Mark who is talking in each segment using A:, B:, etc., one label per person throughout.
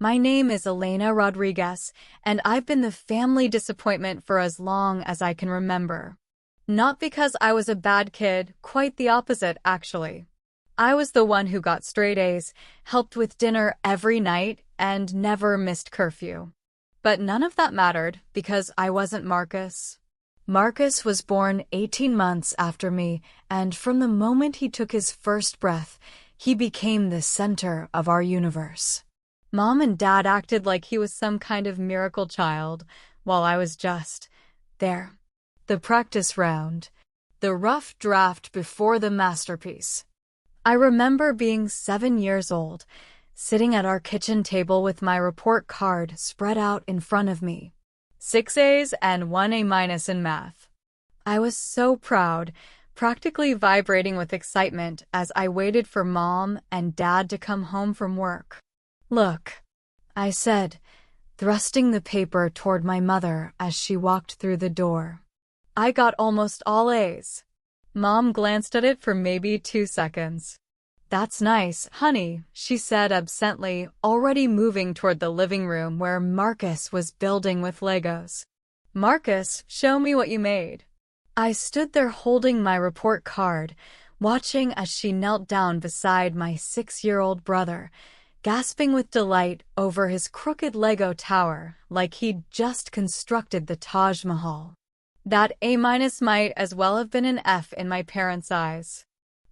A: My name is Elena Rodriguez, and I've been the family disappointment for as long as I can remember. Not because I was a bad kid, quite the opposite, actually. I was the one who got straight A's, helped with dinner every night, and never missed curfew. But none of that mattered because I wasn't Marcus. Marcus was born 18 months after me, and from the moment he took his first breath, he became the center of our universe. Mom and Dad acted like he was some kind of miracle child, while I was just there. The practice round. The rough draft before the masterpiece. I remember being 7 years old, sitting at our kitchen table with my report card spread out in front of me. 6 A's and 1 A- in math. I was so proud, practically vibrating with excitement as I waited for Mom and Dad to come home from work. "Look," I said, thrusting the paper toward my mother as she walked through the door. "I got almost all A's." Mom glanced at it for maybe 2 seconds. "That's nice, honey," she said absently, already moving toward the living room where Marcus was building with Legos. "Marcus, show me what you made." I stood there holding my report card, watching as she knelt down beside my 6-year-old brother, gasping with delight over his crooked Lego tower like he'd just constructed the Taj Mahal. That A- might as well have been an F in my parents' eyes.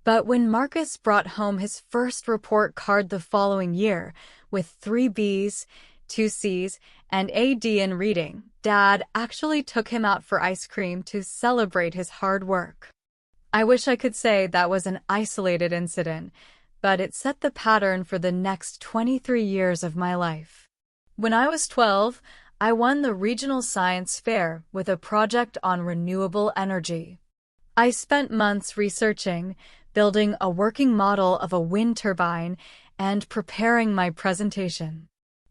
A: But when Marcus brought home his first report card the following year, with 3 B's, 2 C's, and a D in reading, Dad actually took him out for ice cream to celebrate his hard work. I wish I could say that was an isolated incident, but it set the pattern for the next 23 years of my life. When I was 12, I won the regional science fair with a project on renewable energy. I spent months researching, building a working model of a wind turbine, and preparing my presentation.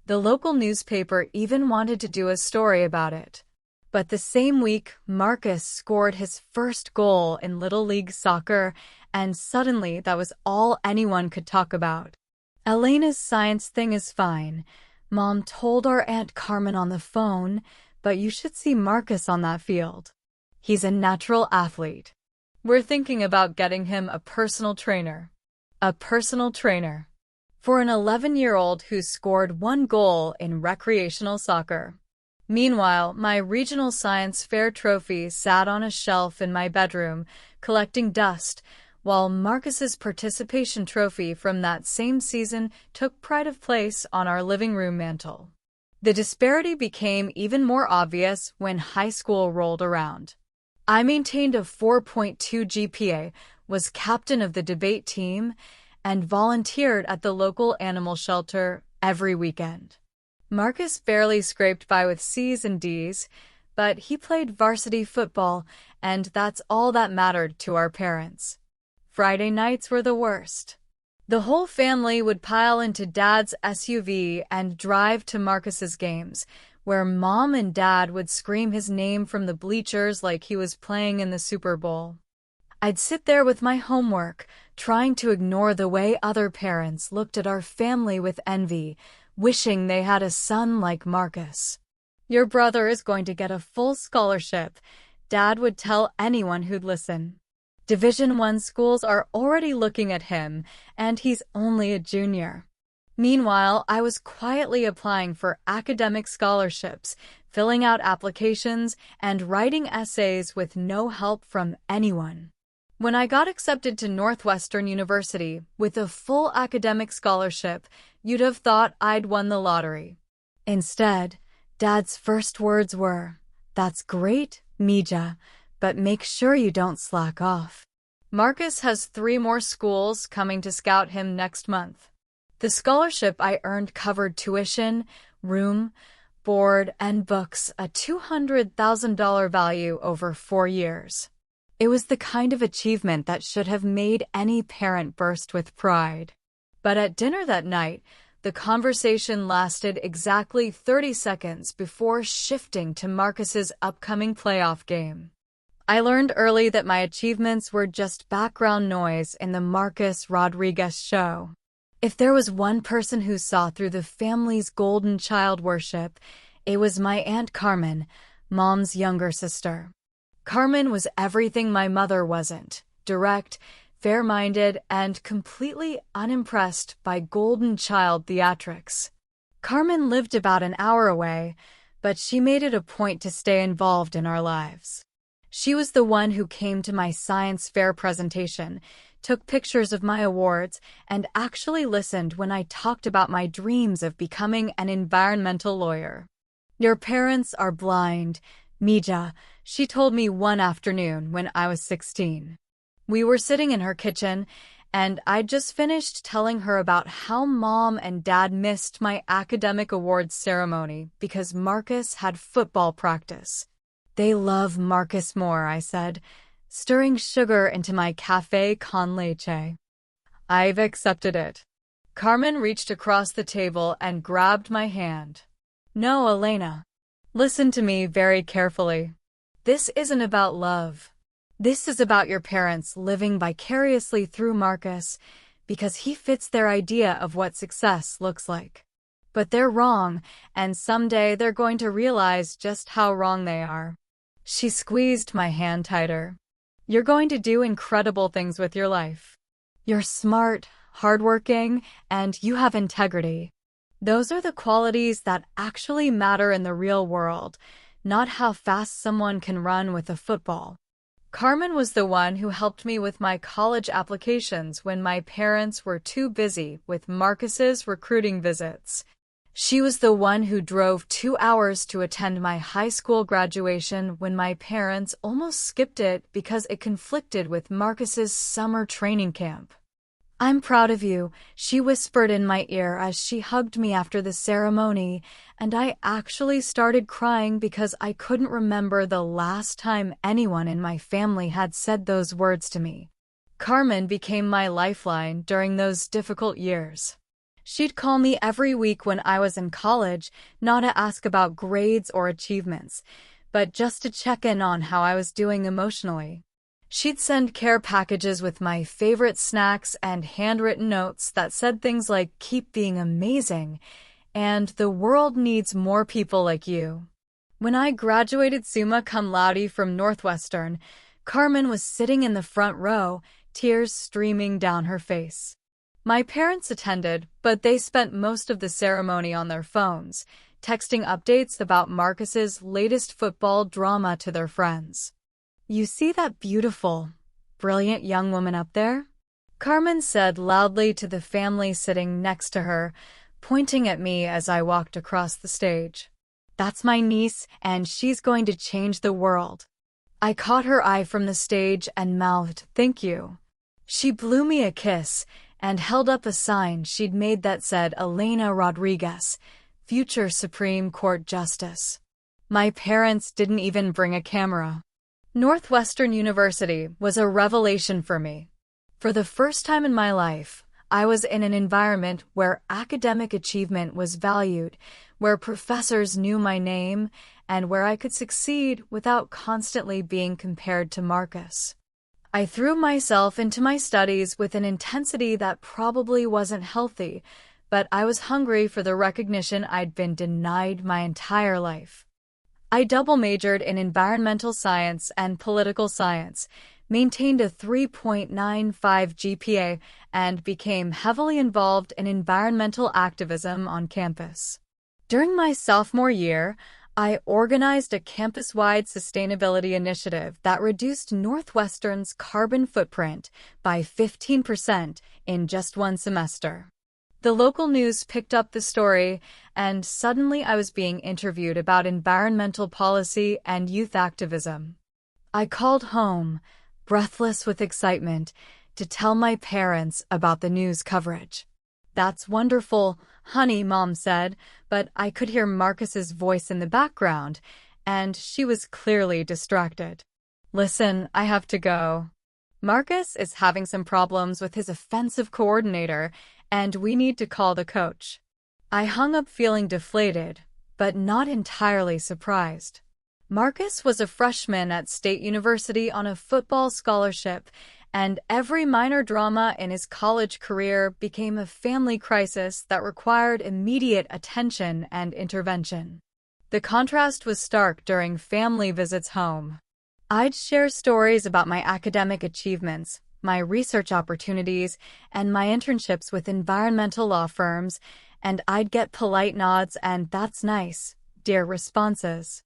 A: The local newspaper even wanted to do a story about it. But the same week, Marcus scored his first goal in Little League soccer, and suddenly that was all anyone could talk about. "Elena's science thing is fine," Mom told our Aunt Carmen on the phone, "but you should see Marcus on that field. He's a natural athlete. We're thinking about getting him a personal trainer." A personal trainer. For an 11-year-old who scored 1 goal in recreational soccer. Meanwhile, my regional science fair trophy sat on a shelf in my bedroom, collecting dust, while Marcus's participation trophy from that same season took pride of place on our living room mantel. The disparity became even more obvious when high school rolled around. I maintained a 4.2 GPA, was captain of the debate team, and volunteered at the local animal shelter every weekend. Marcus barely scraped by with C's and D's, but he played varsity football, and that's all that mattered to our parents. Friday nights were the worst. The whole family would pile into Dad's SUV and drive to Marcus's games, where Mom and Dad would scream his name from the bleachers like he was playing in the Super Bowl. I'd sit there with my homework, trying to ignore the way other parents looked at our family with envy, wishing they had a son like Marcus. "Your brother is going to get a full scholarship," Dad would tell anyone who'd listen. Division I schools are already looking at him, and he's only a junior. Meanwhile, I was quietly applying for academic scholarships, filling out applications, and writing essays with no help from anyone. When I got accepted to Northwestern University with a full academic scholarship, you'd have thought I'd won the lottery. Instead, Dad's first words were, "That's great, Mija, but make sure you don't slack off. Marcus has 3 more schools coming to scout him next month." The scholarship I earned covered tuition, room, board, and books, a $200,000 value over 4 years. It was the kind of achievement that should have made any parent burst with pride. But at dinner that night, the conversation lasted exactly 30 seconds before shifting to Marcus's upcoming playoff game. I learned early that my achievements were just background noise in the Marcus Rodriguez show. If there was one person who saw through the family's golden child worship, it was my Aunt Carmen, Mom's younger sister. Carmen was everything my mother wasn't: direct, fair-minded, and completely unimpressed by golden child theatrics. Carmen lived about an hour away, but she made it a point to stay involved in our lives. She was the one who came to my science fair presentation, took pictures of my awards, and actually listened when I talked about my dreams of becoming an environmental lawyer. "Your parents are blind, Mija," she told me one afternoon when I was 16. We were sitting in her kitchen, and I'd just finished telling her about how Mom and Dad missed my academic awards ceremony because Marcus had football practice. "They love Marcus more," I said, stirring sugar into my café con leche. "I've accepted it." Carmen reached across the table and grabbed my hand. "No, Elena. Listen to me very carefully. This isn't about love. This is about your parents living vicariously through Marcus because he fits their idea of what success looks like. But they're wrong, and someday they're going to realize just how wrong they are." She squeezed my hand tighter. "You're going to do incredible things with your life. You're smart, hardworking, and you have integrity. Those are the qualities that actually matter in the real world, not how fast someone can run with a football." Carmen was the one who helped me with my college applications when my parents were too busy with Marcus's recruiting visits. She was the one who drove 2 hours to attend my high school graduation when my parents almost skipped it because it conflicted with Marcus's summer training camp. "I'm proud of you," she whispered in my ear as she hugged me after the ceremony, and I actually started crying because I couldn't remember the last time anyone in my family had said those words to me. Carmen became my lifeline during those difficult years. She'd call me every week when I was in college, not to ask about grades or achievements, but just to check in on how I was doing emotionally. She'd send care packages with my favorite snacks and handwritten notes that said things like, "Keep being amazing," and "The world needs more people like you." When I graduated summa cum laude from Northwestern, Carmen was sitting in the front row, tears streaming down her face. My parents attended, but they spent most of the ceremony on their phones, texting updates about Marcus's latest football drama to their friends. "You see that beautiful, brilliant young woman up there?" Carmen said loudly to the family sitting next to her, pointing at me as I walked across the stage. "That's my niece, and she's going to change the world." I caught her eye from the stage and mouthed, "Thank you." She blew me a kiss and held up a sign she'd made that said Elena Rodriguez, future Supreme Court Justice. My parents didn't even bring a camera. Northwestern University was a revelation for me. For the first time in my life, I was in an environment where academic achievement was valued, where professors knew my name, and where I could succeed without constantly being compared to Marcus. I threw myself into my studies with an intensity that probably wasn't healthy, but I was hungry for the recognition I'd been denied my entire life. I double majored in environmental science and political science, maintained a 3.95 GPA, and became heavily involved in environmental activism on campus. During my sophomore year, I organized a campus-wide sustainability initiative that reduced Northwestern's carbon footprint by 15% in just one semester. The local news picked up the story, and suddenly I was being interviewed about environmental policy and youth activism. I called home, breathless with excitement, to tell my parents about the news coverage. "That's wonderful, honey," Mom said, but I could hear Marcus's voice in the background, and she was clearly distracted. "Listen, I have to go. Marcus is having some problems with his offensive coordinator, and we need to call the coach." I hung up feeling deflated, but not entirely surprised. Marcus was a freshman at State University on a football scholarship, and every minor drama in his college career became a family crisis that required immediate attention and intervention. The contrast was stark during family visits home. I'd share stories about my academic achievements, my research opportunities, and my internships with environmental law firms, and I'd get polite nods and "that's nice, dear" responses.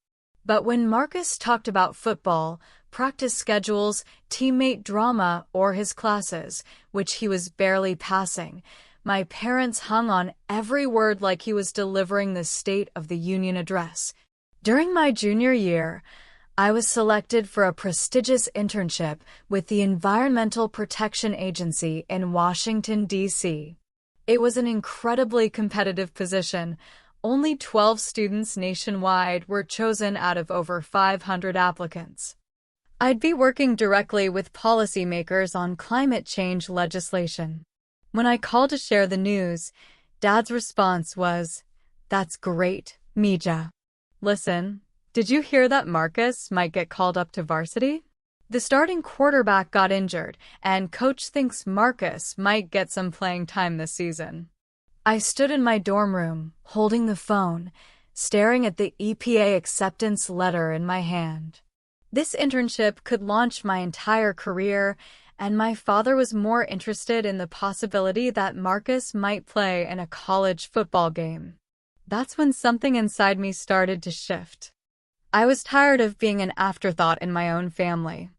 A: But when Marcus talked about football, practice schedules, teammate drama, or his classes, which he was barely passing, my parents hung on every word like he was delivering the State of the Union address. During my junior year, I was selected for a prestigious internship with the Environmental Protection Agency in Washington, D.C. It was an incredibly competitive position. Only 12 students nationwide were chosen out of over 500 applicants. I'd be working directly with policymakers on climate change legislation. When I called to share the news, Dad's response was, "That's great, Mija. Listen, did you hear that Marcus might get called up to varsity? The starting quarterback got injured, and coach thinks Marcus might get some playing time this season." I stood in my dorm room, holding the phone, staring at the EPA acceptance letter in my hand. This internship could launch my entire career, and my father was more interested in the possibility that Marcus might play in a college football game. That's when something inside me started to shift. I was tired of being an afterthought in my own family.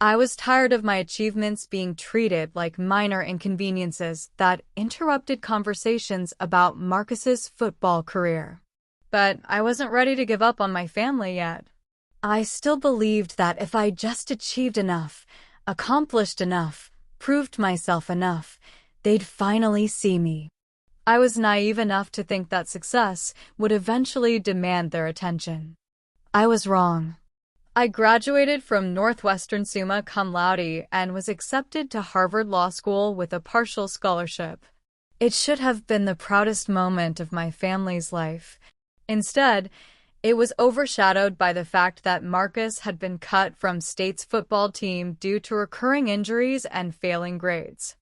A: I was tired of my achievements being treated like minor inconveniences that interrupted conversations about Marcus's football career. But I wasn't ready to give up on my family yet. I still believed that if I just achieved enough, accomplished enough, proved myself enough, they'd finally see me. I was naive enough to think that success would eventually demand their attention. I was wrong. I graduated from Northwestern summa cum laude and was accepted to Harvard Law School with a partial scholarship. It should have been the proudest moment of my family's life. Instead, it was overshadowed by the fact that Marcus had been cut from State's football team due to recurring injuries and failing grades.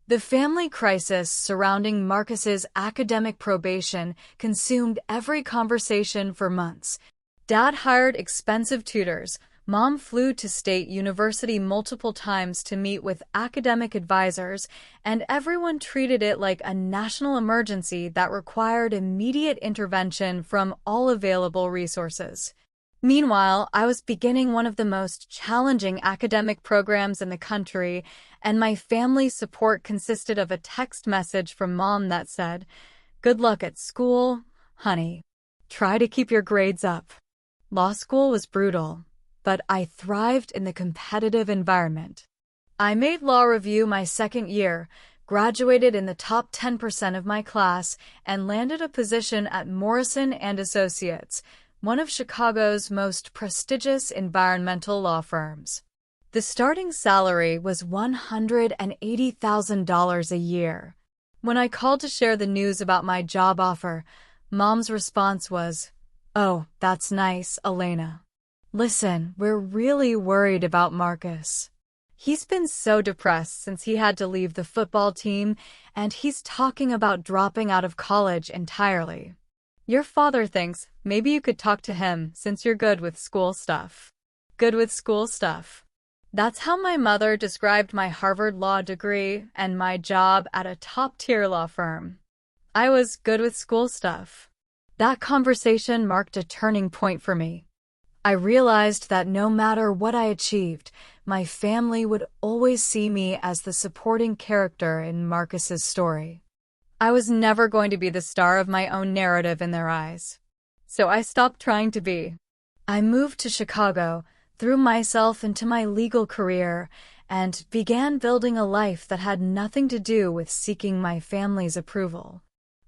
A: The family crisis surrounding Marcus's academic probation consumed every conversation for months. Dad hired expensive tutors. Mom flew to State University multiple times to meet with academic advisors, and everyone treated it like a national emergency that required immediate intervention from all available resources. Meanwhile, I was beginning one of the most challenging academic programs in the country, and my family's support consisted of a text message from Mom that said, "Good luck at school, honey. Try to keep your grades up." Law school was brutal, but I thrived in the competitive environment. I made law review my second year, graduated in the top 10% of my class, and landed a position at Morrison & Associates, one of Chicago's most prestigious environmental law firms. The starting salary was $180,000 a year. When I called to share the news about my job offer, Mom's response was, "Oh, that's nice, Elena. Listen, we're really worried about Marcus. He's been so depressed since he had to leave the football team, and he's talking about dropping out of college entirely. Your father thinks maybe you could talk to him since you're good with school stuff." Good with school stuff. That's how my mother described my Harvard law degree and my job at a top-tier law firm. I was good with school stuff. That conversation marked a turning point for me. I realized that no matter what I achieved, my family would always see me as the supporting character in Marcus's story. I was never going to be the star of my own narrative in their eyes. So I stopped trying to be. I moved to Chicago, threw myself into my legal career, and began building a life that had nothing to do with seeking my family's approval.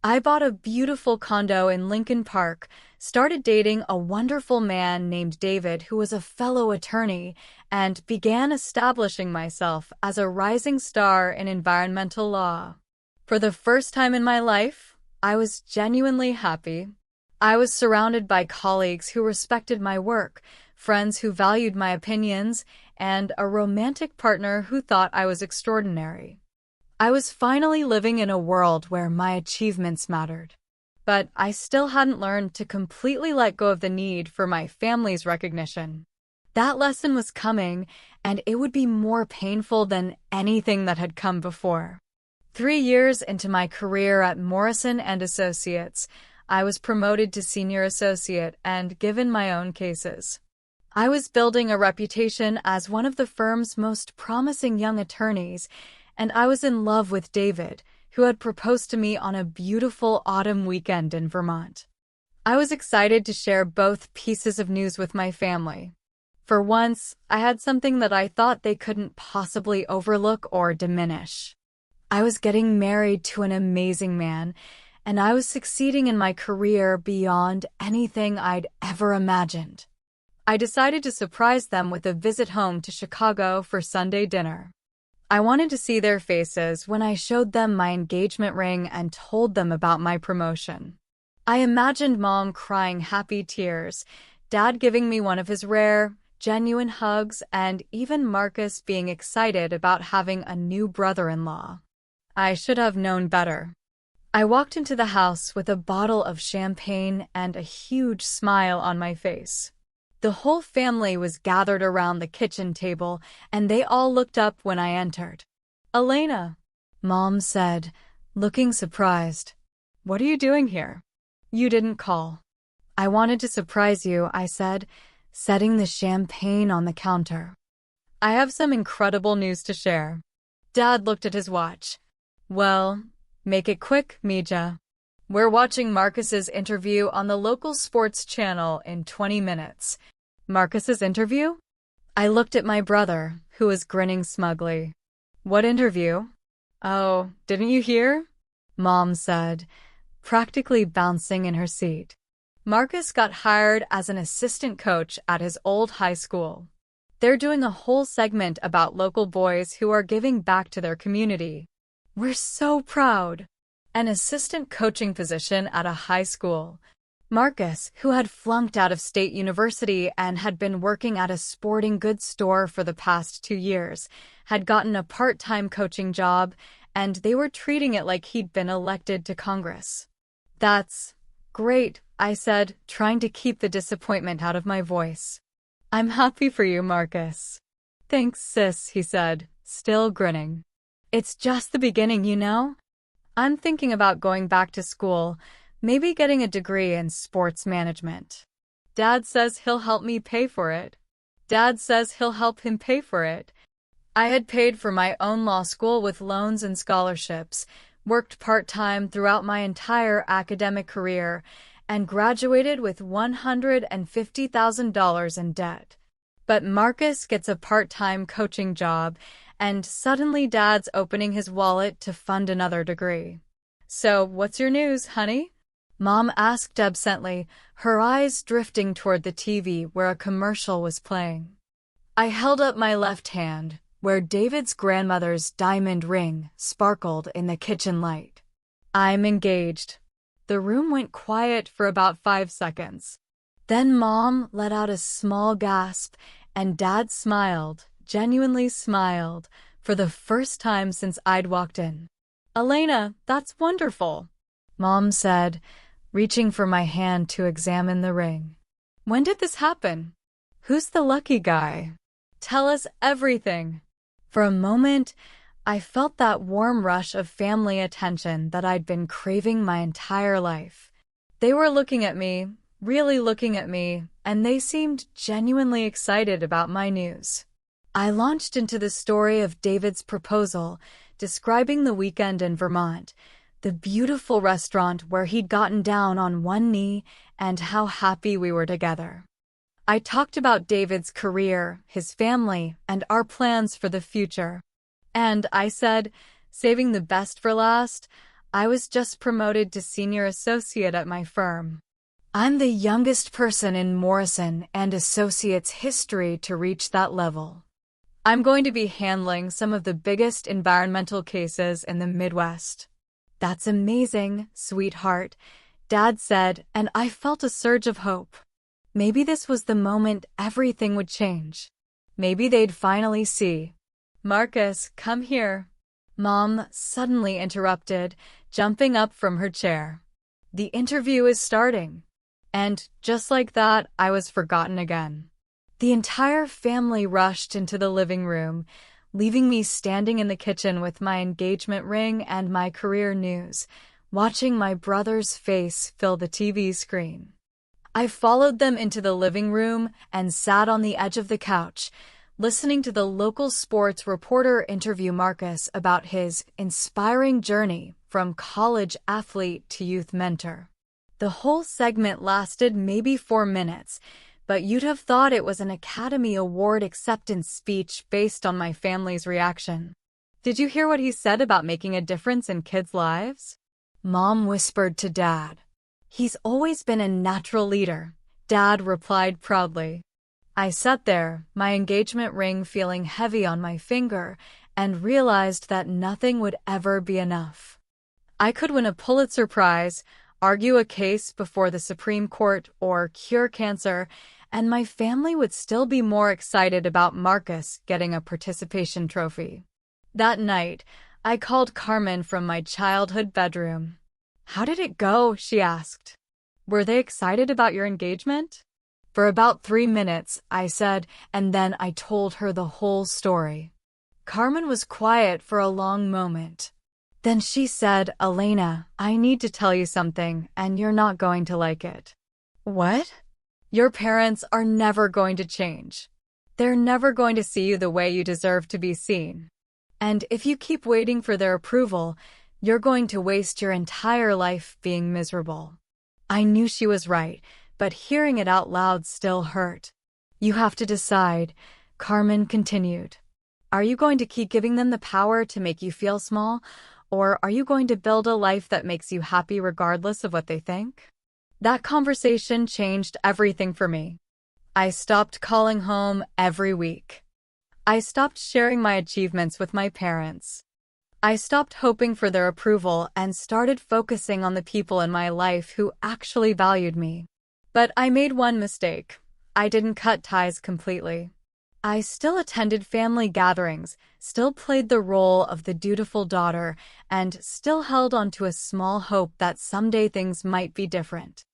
A: I bought a beautiful condo in Lincoln Park, started dating a wonderful man named David who was a fellow attorney, and began establishing myself as a rising star in environmental law. For the first time in my life, I was genuinely happy. I was surrounded by colleagues who respected my work, friends who valued my opinions, and a romantic partner who thought I was extraordinary. I was finally living in a world where my achievements mattered. But I still hadn't learned to completely let go of the need for my family's recognition. That lesson was coming, and it would be more painful than anything that had come before. 3 years into my career at Morrison & Associates, I was promoted to senior associate and given my own cases. I was building a reputation as one of the firm's most promising young attorneys, and I was in love with David, who had proposed to me on a beautiful autumn weekend in Vermont. I was excited to share both pieces of news with my family. For once, I had something that I thought they couldn't possibly overlook or diminish. I was getting married to an amazing man, and I was succeeding in my career beyond anything I'd ever imagined. I decided to surprise them with a visit home to Chicago for Sunday dinner. I wanted to see their faces when I showed them my engagement ring and told them about my promotion. I imagined Mom crying happy tears, Dad giving me one of his rare, genuine hugs, and even Marcus being excited about having a new brother-in-law. I should have known better. I walked into the house with a bottle of champagne and a huge smile on my face. The whole family was gathered around the kitchen table, and they all looked up when I entered. "Elena," Mom said, looking surprised. "What are you doing here? You didn't call." "I wanted to surprise you," I said, setting the champagne on the counter. "I have some incredible news to share." Dad looked at his watch. "Well, make it quick, Mija. We're watching Marcus's interview on the local sports channel in 20 minutes. "Marcus's interview?" I looked at my brother, who was grinning smugly. "What interview?" "Oh, didn't you hear?" Mom said, practically bouncing in her seat. "Marcus got hired as an assistant coach at his old high school. They're doing a whole segment about local boys who are giving back to their community. We're so proud." An assistant coaching position at a high school. Marcus, who had flunked out of State University and had been working at a sporting goods store for the past 2 years, had gotten a part-time coaching job, and they were treating it like he'd been elected to Congress. "That's great," I said, trying to keep the disappointment out of my voice. "I'm happy for you, Marcus." "Thanks, sis," he said, still grinning. "It's just the beginning, you know? I'm thinking about going back to school, maybe getting a degree in sports management. Dad says he'll help me pay for it." Dad says he'll help him pay for it. I had paid for my own law school with loans and scholarships, worked part-time throughout my entire academic career, and graduated with $150,000 in debt. But Marcus gets a part-time coaching job, and suddenly Dad's opening his wallet to fund another degree. "So, what's your news, honey?" Mom asked absently, her eyes drifting toward the TV where a commercial was playing. I held up my left hand, where David's grandmother's diamond ring sparkled in the kitchen light. "I'm engaged." The room went quiet for about 5 seconds. Then Mom let out a small gasp, and Dad smiled, genuinely smiled, for the first time since I'd walked in. "Elena, that's wonderful," Mom said, reaching for my hand to examine the ring. "When did this happen? Who's the lucky guy? Tell us everything." For a moment, I felt that warm rush of family attention that I'd been craving my entire life. They were looking at me, really looking at me, and they seemed genuinely excited about my news. I launched into the story of David's proposal, describing the weekend in Vermont, the beautiful restaurant where he'd gotten down on one knee, and how happy we were together. I talked about David's career, his family, and our plans for the future. And I said, saving the best for last, I was just promoted to senior associate at my firm. I'm the youngest person in Morrison & Associates history to reach that level. I'm going to be handling some of the biggest environmental cases in the Midwest. "That's amazing, sweetheart," Dad said, and I felt a surge of hope. Maybe this was the moment everything would change. Maybe they'd finally see. "Marcus, come here." Mom suddenly interrupted, jumping up from her chair. "The interview is starting." And just like that, I was forgotten again. The entire family rushed into the living room, leaving me standing in the kitchen with my engagement ring and my career news, watching my brother's face fill the TV screen. I followed them into the living room and sat on the edge of the couch, listening to the local sports reporter interview Marcus about his inspiring journey from college athlete to youth mentor. The whole segment lasted maybe 4 minutes, but you'd have thought it was an Academy Award acceptance speech based on my family's reaction. "Did you hear what he said about making a difference in kids' lives?" Mom whispered to Dad. "He's always been a natural leader," Dad replied proudly. I sat there, my engagement ring feeling heavy on my finger, and realized that nothing would ever be enough. I could win a Pulitzer Prize, argue a case before the Supreme Court, or cure cancer, and my family would still be more excited about Marcus getting a participation trophy. That night, I called Carmen from my childhood bedroom. "How did it go?" she asked. "Were they excited about your engagement?" For about 3 minutes, I said, and then I told her the whole story. Carmen was quiet for a long moment. Then she said, "Elena, I need to tell you something, and you're not going to like it." "What?" "Your parents are never going to change. They're never going to see you the way you deserve to be seen. And if you keep waiting for their approval, you're going to waste your entire life being miserable." I knew she was right, but hearing it out loud still hurt. "You have to decide," Carmen continued. "Are you going to keep giving them the power to make you feel small, or are you going to build a life that makes you happy regardless of what they think?" That conversation changed everything for me. I stopped calling home every week. I stopped sharing my achievements with my parents. I stopped hoping for their approval and started focusing on the people in my life who actually valued me. But I made one mistake. I didn't cut ties completely. I still attended family gatherings, still played the role of the dutiful daughter, and still held on to a small hope that someday things might be different.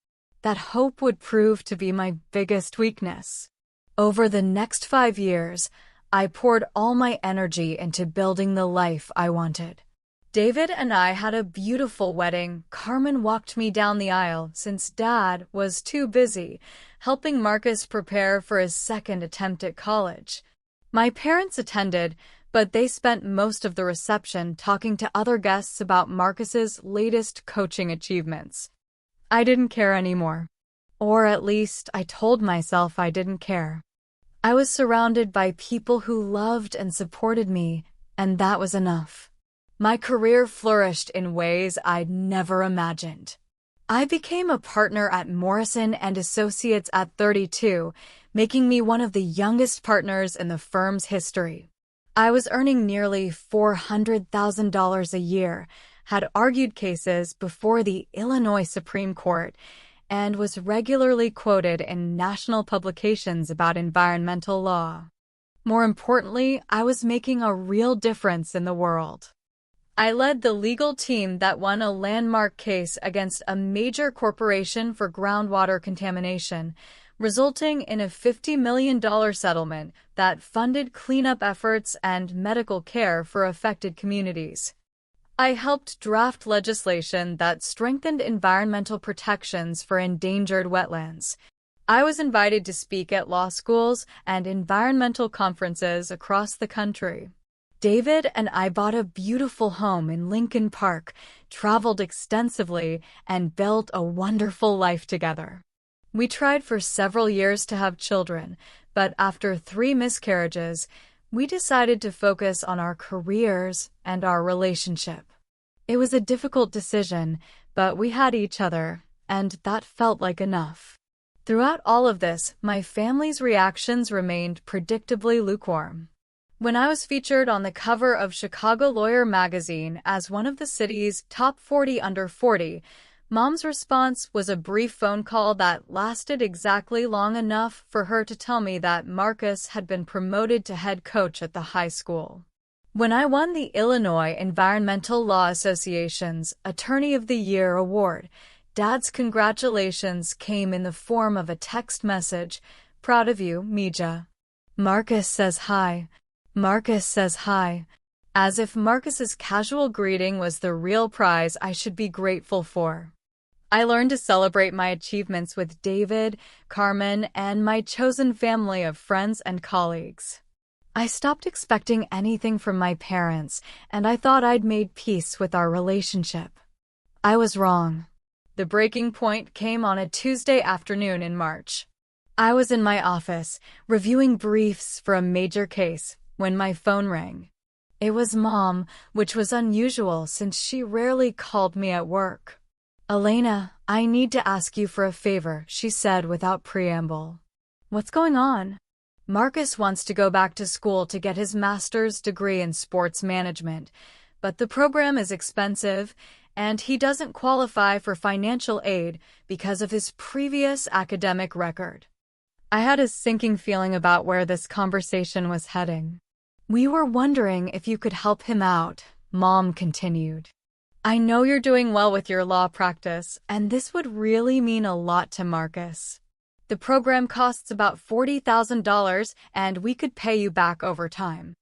A: That hope would prove to be my biggest weakness. Over the next 5 years, I poured all my energy into building the life I wanted. David and I had a beautiful wedding. Carmen walked me down the aisle since Dad was too busy, helping Marcus prepare for his second attempt at college. My parents attended, but they spent most of the reception talking to other guests about Marcus's latest coaching achievements. I didn't care anymore. Or at least I told myself I didn't care. I was surrounded by people who loved and supported me, and that was enough. My career flourished in ways I'd never imagined. I became a partner at Morrison & Associates at 32, making me one of the youngest partners in the firm's history. I was earning nearly $400,000 a year, had argued cases before the Illinois Supreme Court, and was regularly quoted in national publications about environmental law. More importantly, I was making a real difference in the world. I led the legal team that won a landmark case against a major corporation for groundwater contamination, resulting in a $50 million settlement that funded cleanup efforts and medical care for affected communities. I helped draft legislation that strengthened environmental protections for endangered wetlands. I was invited to speak at law schools and environmental conferences across the country. David and I bought a beautiful home in Lincoln Park, traveled extensively, and built a wonderful life together. We tried for several years to have children, but after 3 miscarriages, we decided to focus on our careers and our relationship. It was a difficult decision, but we had each other, and that felt like enough. Throughout all of this, my family's reactions remained predictably lukewarm. When I was featured on the cover of Chicago Lawyer magazine as one of the city's top 40 under 40, Mom's response was a brief phone call that lasted exactly long enough for her to tell me that Marcus had been promoted to head coach at the high school. When I won the Illinois Environmental Law Association's Attorney of the Year award, Dad's congratulations came in the form of a text message. "Proud of you, Mija. Marcus says hi. Marcus says hi." As if Marcus's casual greeting was the real prize I should be grateful for. I learned to celebrate my achievements with David, Carmen, and my chosen family of friends and colleagues. I stopped expecting anything from my parents, and I thought I'd made peace with our relationship. I was wrong. The breaking point came on a Tuesday afternoon in March. I was in my office, reviewing briefs for a major case, when my phone rang. It was Mom, which was unusual since she rarely called me at work. "Elena, I need to ask you for a favor," she said without preamble. "What's going on?" "Marcus wants to go back to school to get his master's degree in sports management, but the program is expensive, and he doesn't qualify for financial aid because of his previous academic record." I had a sinking feeling about where this conversation was heading. "We were wondering if you could help him out," Mom continued. "I know you're doing well with your law practice, and this would really mean a lot to Marcus. The program costs about $40,000, and we could pay you back over time."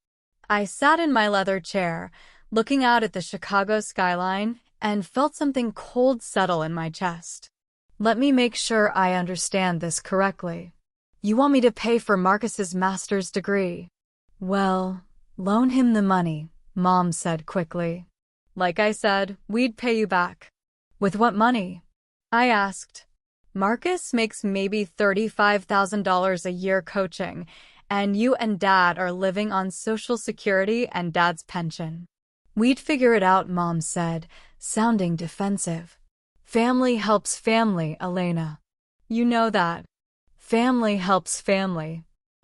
A: I sat in my leather chair, looking out at the Chicago skyline, and felt something cold settle in my chest. "Let me make sure I understand this correctly. You want me to pay for Marcus's master's degree?" "Well, loan him the money," Mom said quickly. "Like I said, we'd pay you back." "With what money?" I asked. "Marcus makes maybe $35,000 a year coaching, and you and Dad are living on Social Security and Dad's pension." "We'd figure it out," Mom said, sounding defensive. "Family helps family, Elena. You know that. Family helps family."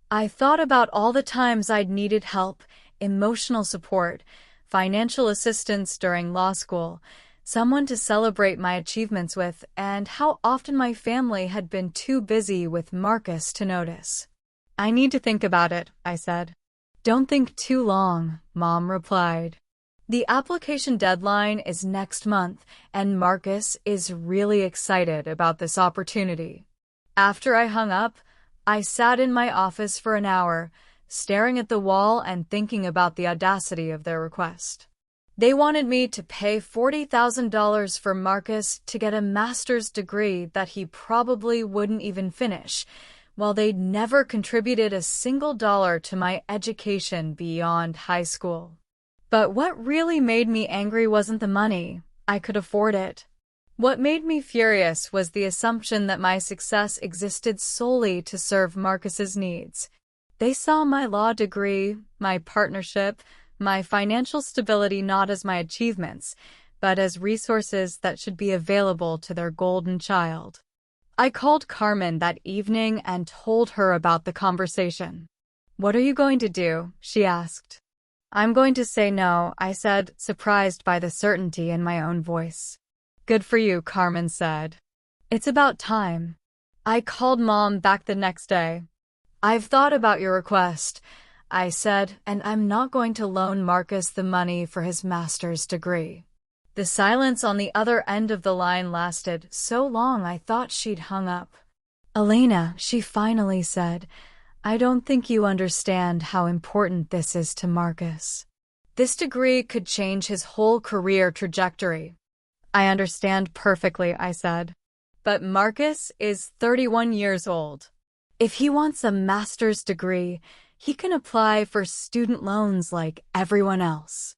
A: I thought about all the times I'd needed help, emotional support, financial assistance during law school, someone to celebrate my achievements with, and how often my family had been too busy with Marcus to notice. "I need to think about it," I said. "Don't think too long," Mom replied. "The application deadline is next month, and Marcus is really excited about this opportunity." After I hung up, I sat in my office for an hour, staring at the wall and thinking about the audacity of their request. They wanted me to pay $40,000 for Marcus to get a master's degree that he probably wouldn't even finish, while they'd never contributed a single dollar to my education beyond high school. But what really made me angry wasn't the money. I could afford it. What made me furious was the assumption that my success existed solely to serve Marcus's needs. They saw my law degree, my partnership, my financial stability not as my achievements, but as resources that should be available to their golden child. I called Carmen that evening and told her about the conversation. "What are you going to do?" she asked. "I'm going to say no," I said, surprised by the certainty in my own voice. "Good for you," Carmen said. "It's about time." I called Mom back the next day. "I've thought about your request," I said, "and I'm not going to loan Marcus the money for his master's degree." The silence on the other end of the line lasted so long I thought she'd hung up. "Elena," she finally said, "I don't think you understand how important this is to Marcus. This degree could change his whole career trajectory." "I understand perfectly," I said. "But Marcus is 31 years old. If he wants a master's degree, he can apply for student loans like everyone else.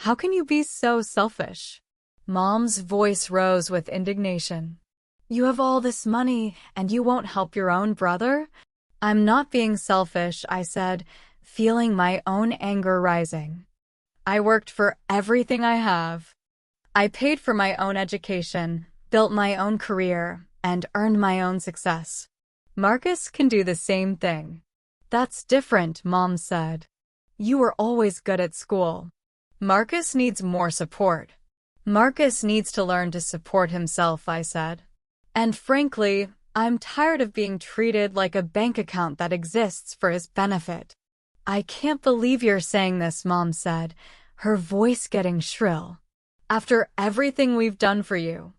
A: How can you be so selfish?" Mom's voice rose with indignation. "You have all this money, and you won't help your own brother?" "I'm not being selfish," I said, feeling my own anger rising. "I worked for everything I have. I paid for my own education, built my own career, and earned my own success. Marcus can do the same thing." "That's different," Mom said. "You were always good at school. Marcus needs more support." Marcus needs to learn to support himself, I said. And frankly, I'm tired of being treated like a bank account that exists for his benefit. I can't believe you're saying this, Mom said, her voice getting shrill. After everything we've done for you.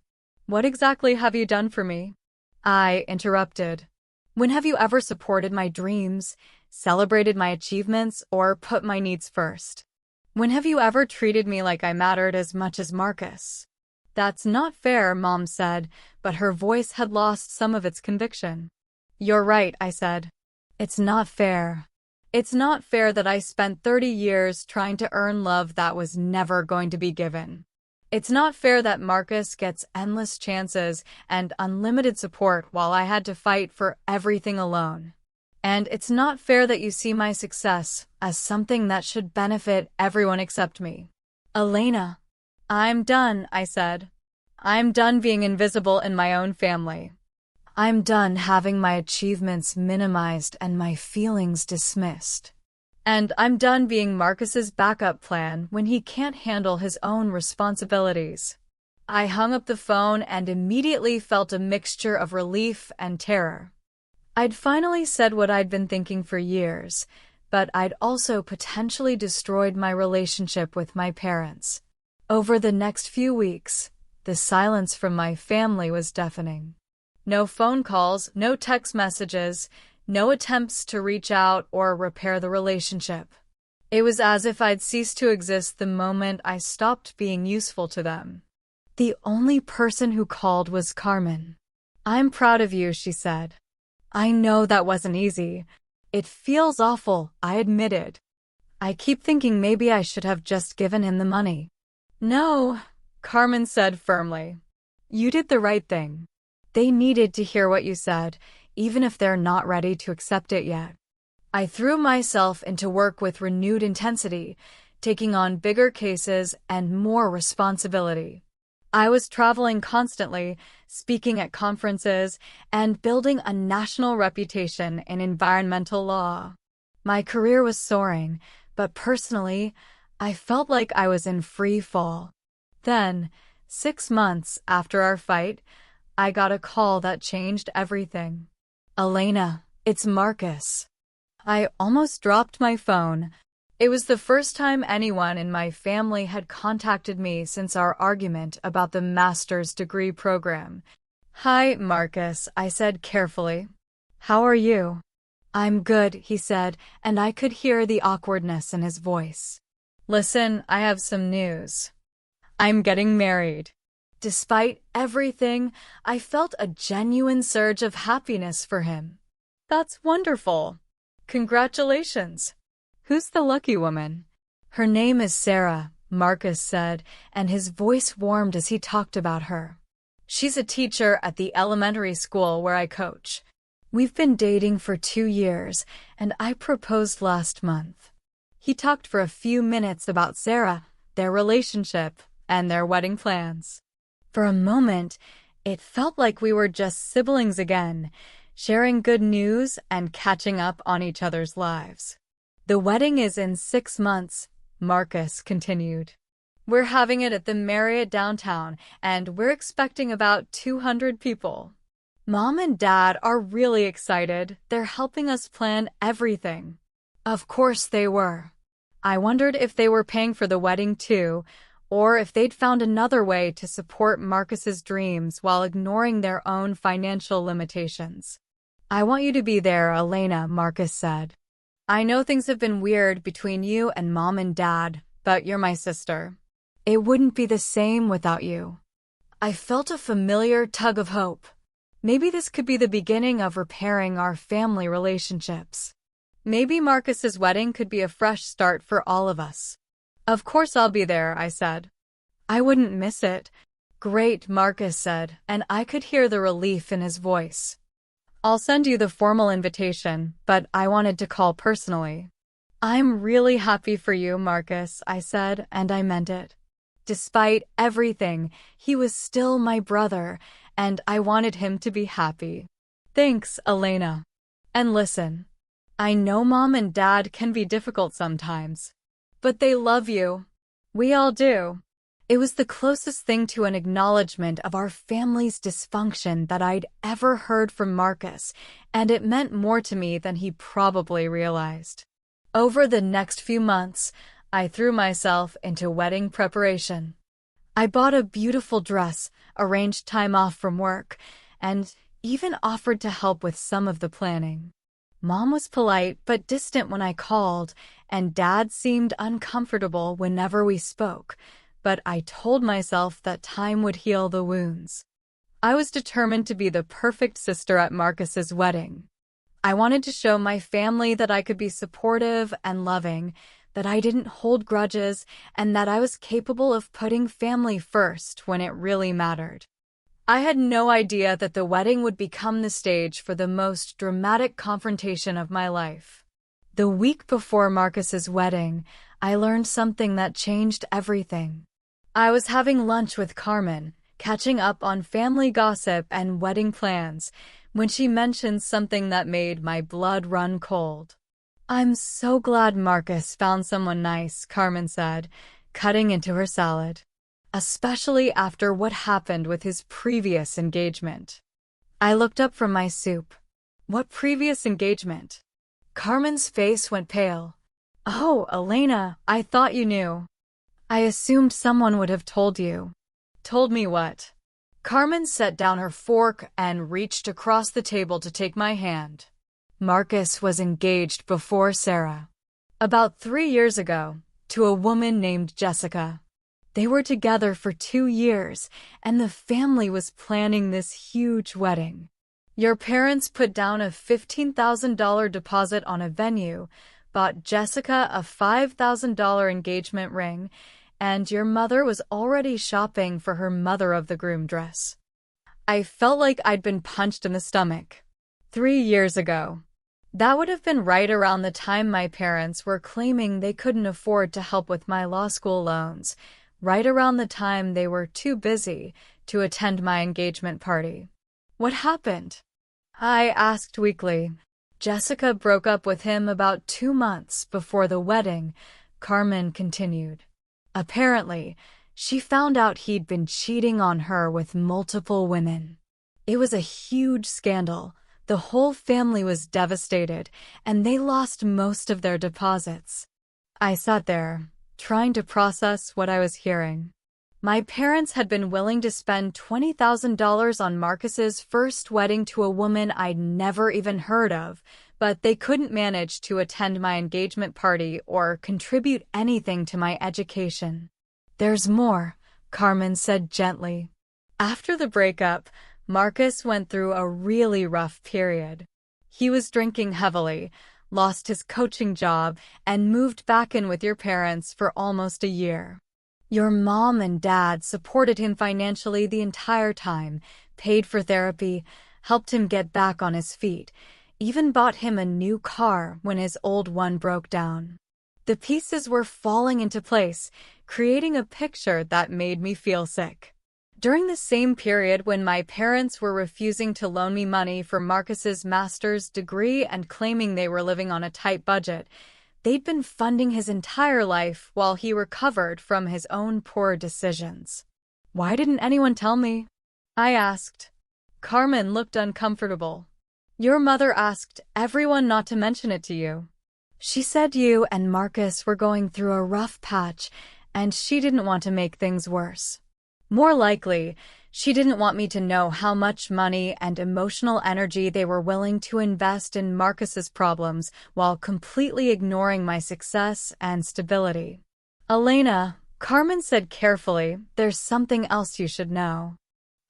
A: What exactly have you done for me? I interrupted. When have you ever supported my dreams, celebrated my achievements, or put my needs first? When have you ever treated me like I mattered as much as Marcus? That's not fair, Mom said, but her voice had lost some of its conviction. You're right, I said. It's not fair. It's not fair that I spent 30 years trying to earn love that was never going to be given. It's not fair that Marcus gets endless chances and unlimited support while I had to fight for everything alone. And it's not fair that you see my success as something that should benefit everyone except me. Elena. I'm done, I said. I'm done being invisible in my own family. I'm done having my achievements minimized and my feelings dismissed. And I'm done being Marcus's backup plan when he can't handle his own responsibilities. I hung up the phone and immediately felt a mixture of relief and terror. I'd finally said what I'd been thinking for years, but I'd also potentially destroyed my relationship with my parents. Over the next few weeks, the silence from my family was deafening. No phone calls, no text messages, no attempts to reach out or repair the relationship. It was as if I'd ceased to exist the moment I stopped being useful to them. The only person who called was Carmen. I'm proud of you, she said. I know that wasn't easy. It feels awful, I admitted. I keep thinking maybe I should have just given him the money. No, Carmen said firmly. You did the right thing. They needed to hear what you said, even if they're not ready to accept it yet. I threw myself into work with renewed intensity, taking on bigger cases and more responsibility. I was traveling constantly, speaking at conferences, and building a national reputation in environmental law. My career was soaring, but personally, I felt like I was in free fall. Then, 6 months after our fight, I got a call that changed everything. Elena, it's Marcus. I almost dropped my phone. It was the first time anyone in my family had contacted me since our argument about the master's degree program. Hi, Marcus, I said carefully. How are you? I'm good, he said, and I could hear the awkwardness in his voice. Listen, I have some news. I'm getting married. Despite everything, I felt a genuine surge of happiness for him. That's wonderful. Congratulations. Who's the lucky woman? Her name is Sarah, Marcus said, and his voice warmed as he talked about her. She's a teacher at the elementary school where I coach. We've been dating for 2 years, and I proposed last month. He talked for a few minutes about Sarah, their relationship, and their wedding plans. For a moment, it felt like we were just siblings again, sharing good news and catching up on each other's lives. The wedding is in 6 months, Marcus continued. We're having it at the Marriott downtown, and we're expecting about 200 people. Mom and Dad are really excited. They're helping us plan everything. Of course they were. I wondered if they were paying for the wedding too, or if they'd found another way to support Marcus's dreams while ignoring their own financial limitations. I want you to be there, Elena, Marcus said. I know things have been weird between you and Mom and Dad, but you're my sister. It wouldn't be the same without you. I felt a familiar tug of hope. Maybe this could be the beginning of repairing our family relationships. Maybe Marcus's wedding could be a fresh start for all of us. Of course I'll be there, I said. I wouldn't miss it. Great, Marcus said, and I could hear the relief in his voice. I'll send you the formal invitation, but I wanted to call personally. I'm really happy for you, Marcus, I said, and I meant it. Despite everything, he was still my brother, and I wanted him to be happy. Thanks, Elena. And listen, I know Mom and Dad can be difficult sometimes, but they love you. We all do. It was the closest thing to an acknowledgement of our family's dysfunction that I'd ever heard from Marcus, and it meant more to me than he probably realized. Over the next few months, I threw myself into wedding preparation. I bought a beautiful dress, arranged time off from work, and even offered to help with some of the planning. Mom was polite but distant when I called, and Dad seemed uncomfortable whenever we spoke, but I told myself that time would heal the wounds. I was determined to be the perfect sister at Marcus's wedding. I wanted to show my family that I could be supportive and loving, that I didn't hold grudges, and that I was capable of putting family first when it really mattered. I had no idea that the wedding would become the stage for the most dramatic confrontation of my life. The week before Marcus's wedding, I learned something that changed everything. I was having lunch with Carmen, catching up on family gossip and wedding plans, when she mentioned something that made my blood run cold. "I'm so glad Marcus found someone nice," Carmen said, cutting into her salad. "Especially after what happened with his previous engagement." I looked up from my soup. "What previous engagement?" Carmen's face went pale. "Oh, Elena, I thought you knew." "I assumed someone would have told you." "Told me what?" Carmen set down her fork and reached across the table to take my hand. "Marcus was engaged before Sarah. About 3 years ago, to a woman named Jessica. They were together for 2 years, and the family was planning this huge wedding. Your parents put down a $15,000 deposit on a venue, bought Jessica a $5,000 engagement ring, and your mother was already shopping for her mother-of-the-groom dress." I felt like I'd been punched in the stomach. 3 years ago. That would have been right around the time my parents were claiming they couldn't afford to help with my law school loans, right around the time they were too busy to attend my engagement party. "What happened?" I asked weakly. "Jessica broke up with him about 2 months before the wedding," Carmen continued. "Apparently, she found out he'd been cheating on her with multiple women. It was a huge scandal. The whole family was devastated, and they lost most of their deposits." I sat there, trying to process what I was hearing. My parents had been willing to spend $20,000 on Marcus's first wedding to a woman I'd never even heard of, but they couldn't manage to attend my engagement party or contribute anything to my education. "There's more," Carmen said gently. "After the breakup, Marcus went through a really rough period. He was drinking heavily, lost his coaching job, and moved back in with your parents for almost a year. Your mom and dad supported him financially the entire time, paid for therapy, helped him get back on his feet, even bought him a new car when his old one broke down. The pieces were falling into place, creating a picture that made me feel sick. During the same period when my parents were refusing to loan me money for Marcus's master's degree and claiming they were living on a tight budget, they'd been funding his entire life while he recovered from his own poor decisions. Why didn't anyone tell me? I asked. Carmen looked uncomfortable. Your mother asked everyone not to mention it to you. She said you and Marcus were going through a rough patch, and she didn't want to make things worse. More likely, she didn't want me to know how much money and emotional energy they were willing to invest in Marcus's problems while completely ignoring my success and stability. Elena, Carmen said carefully, there's something else you should know.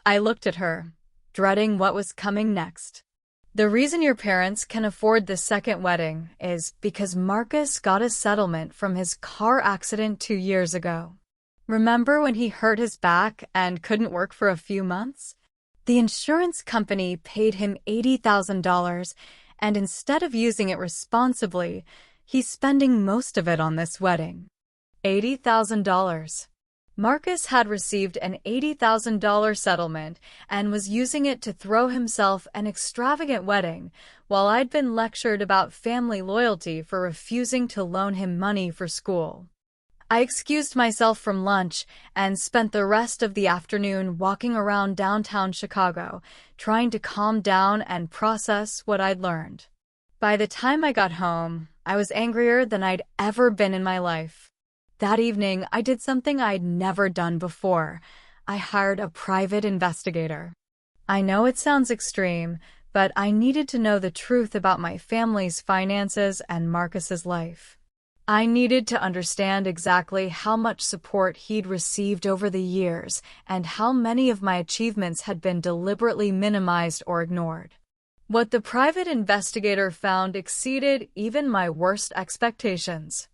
A: I looked at her, dreading what was coming next. The reason your parents can afford the second wedding is because Marcus got a settlement from his car accident 2 years ago. Remember when he hurt his back and couldn't work for a few months? The insurance company paid him $80,000, and instead of using it responsibly, he's spending most of it on this wedding. $80,000. Marcus had received an $80,000 settlement and was using it to throw himself an extravagant wedding, while I'd been lectured about family loyalty for refusing to loan him money for school. I excused myself from lunch and spent the rest of the afternoon walking around downtown Chicago, trying to calm down and process what I'd learned. By the time I got home, I was angrier than I'd ever been in my life. That evening, I did something I'd never done before. I hired a private investigator. I know it sounds extreme, but I needed to know the truth about my family's finances and Marcus's life. I needed to understand exactly how much support he'd received over the years and how many of my achievements had been deliberately minimized or ignored. What the private investigator found exceeded even my worst expectations.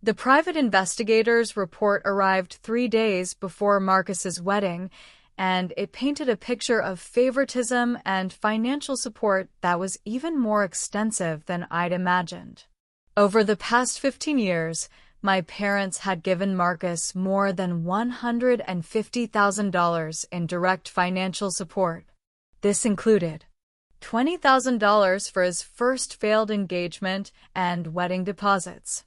A: The private investigator's report arrived 3 days before Marcus's wedding, and it painted a picture of favoritism and financial support that was even more extensive than I'd imagined. Over the past 15 years, my parents had given Marcus more than $150,000 in direct financial support. This included $20,000 for his first failed engagement and wedding deposits,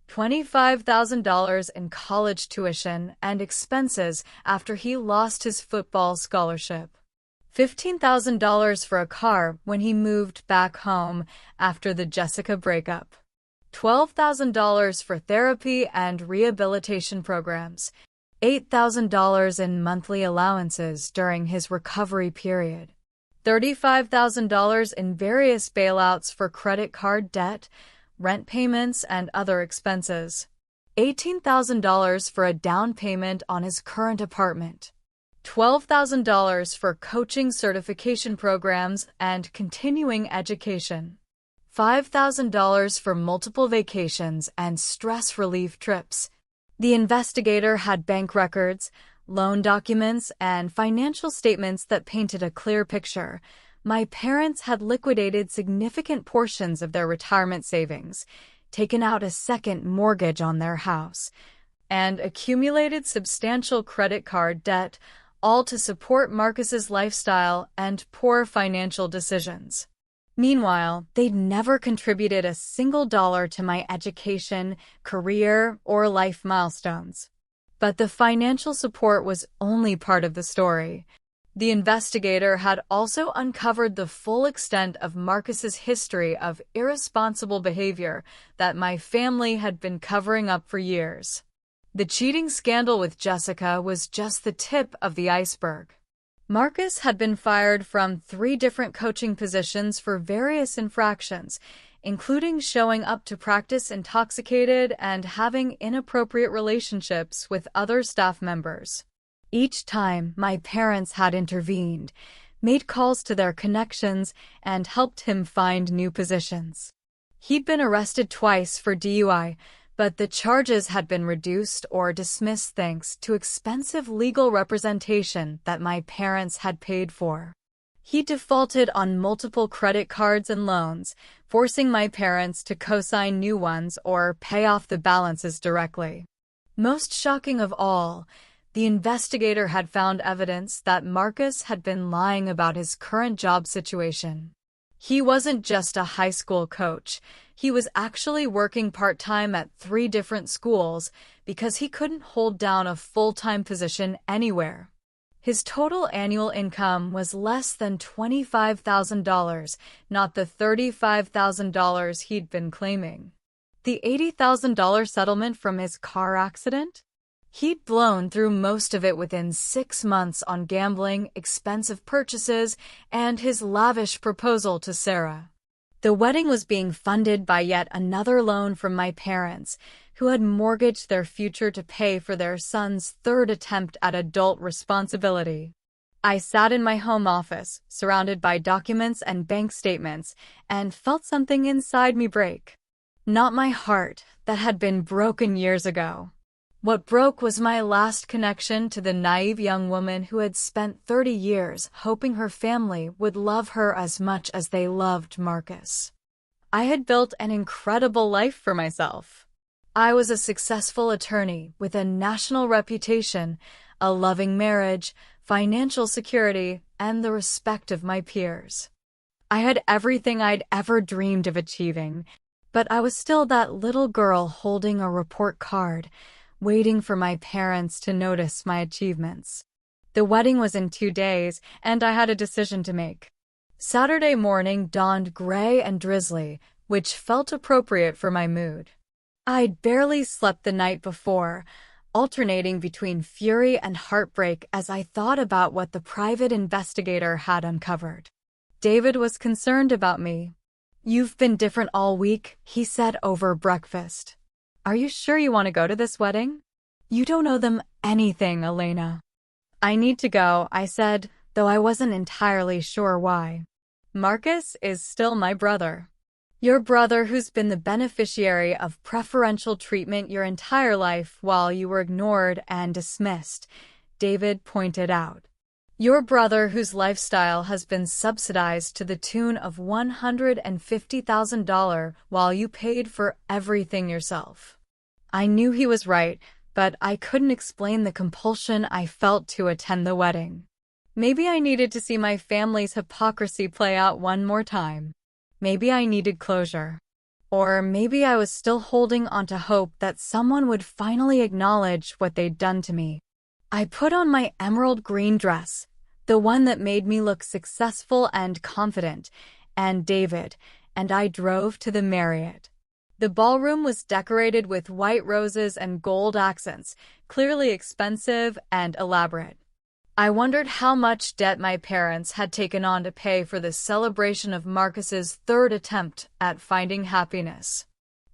A: $25,000 in college tuition and expenses after he lost his football scholarship, $15,000 for a car when he moved back home after the Jessica breakup, $12,000 for therapy and rehabilitation programs, $8,000 in monthly allowances during his recovery period, $35,000 in various bailouts for credit card debt, rent payments, and other expenses, $18,000 for a down payment on his current apartment, $12,000 for coaching certification programs and continuing education, $5,000 for multiple vacations and stress relief trips. The investigator had bank records, loan documents, and financial statements that painted a clear picture. My parents had liquidated significant portions of their retirement savings, taken out a second mortgage on their house, and accumulated substantial credit card debt, all to support Marcus's lifestyle and poor financial decisions. Meanwhile, they'd never contributed a single dollar to my education, career, or life milestones. But the financial support was only part of the story. The investigator had also uncovered the full extent of Marcus's history of irresponsible behavior that my family had been covering up for years. The cheating scandal with Jessica was just the tip of the iceberg. Marcus had been fired from 3 different coaching positions for various infractions, including showing up to practice intoxicated and having inappropriate relationships with other staff members. Each time, my parents had intervened, made calls to their connections, and helped him find new positions. He'd been arrested twice for DUI, but the charges had been reduced or dismissed thanks to expensive legal representation that my parents had paid for. He defaulted on multiple credit cards and loans, forcing my parents to co-sign new ones or pay off the balances directly. Most shocking of all, the investigator had found evidence that Marcus had been lying about his current job situation. He wasn't just a high school coach. He was actually working part-time at 3 different schools because he couldn't hold down a full-time position anywhere. His total annual income was less than $25,000, not the $35,000 he'd been claiming. The $80,000 settlement from his car accident? He'd blown through most of it within 6 months on gambling, expensive purchases, and his lavish proposal to Sarah. The wedding was being funded by yet another loan from my parents, who had mortgaged their future to pay for their son's 3rd attempt at adult responsibility. I sat in my home office, surrounded by documents and bank statements, and felt something inside me break. Not my heart, that had been broken years ago. What broke was my last connection to the naive young woman who had spent 30 years hoping her family would love her as much as they loved Marcus. I had built an incredible life for myself. I was a successful attorney with a national reputation, a loving marriage, financial security, and the respect of my peers. I had everything I'd ever dreamed of achieving, but I was still that little girl holding a report card, waiting for my parents to notice my achievements. The wedding was in 2 days, and I had a decision to make. Saturday morning dawned gray and drizzly, which felt appropriate for my mood. I'd barely slept the night before, alternating between fury and heartbreak as I thought about what the private investigator had uncovered. David was concerned about me. "You've been different all week," he said over breakfast. "Are you sure you want to go to this wedding? You don't owe them anything, Elena." "I need to go," I said, though I wasn't entirely sure why. "Marcus is still my brother." "Your brother who's been the beneficiary of preferential treatment your entire life while you were ignored and dismissed," David pointed out. "Your brother whose lifestyle has been subsidized to the tune of $150,000 while you paid for everything yourself." I knew he was right, but I couldn't explain the compulsion I felt to attend the wedding. Maybe I needed to see my family's hypocrisy play out one more time. Maybe I needed closure. Or maybe I was still holding onto hope that someone would finally acknowledge what they'd done to me. I put on my emerald green dress, the one that made me look successful and confident, and David and I drove to the Marriott. The ballroom was decorated with white roses and gold accents, clearly expensive and elaborate. I wondered how much debt my parents had taken on to pay for the celebration of Marcus's third attempt at finding happiness.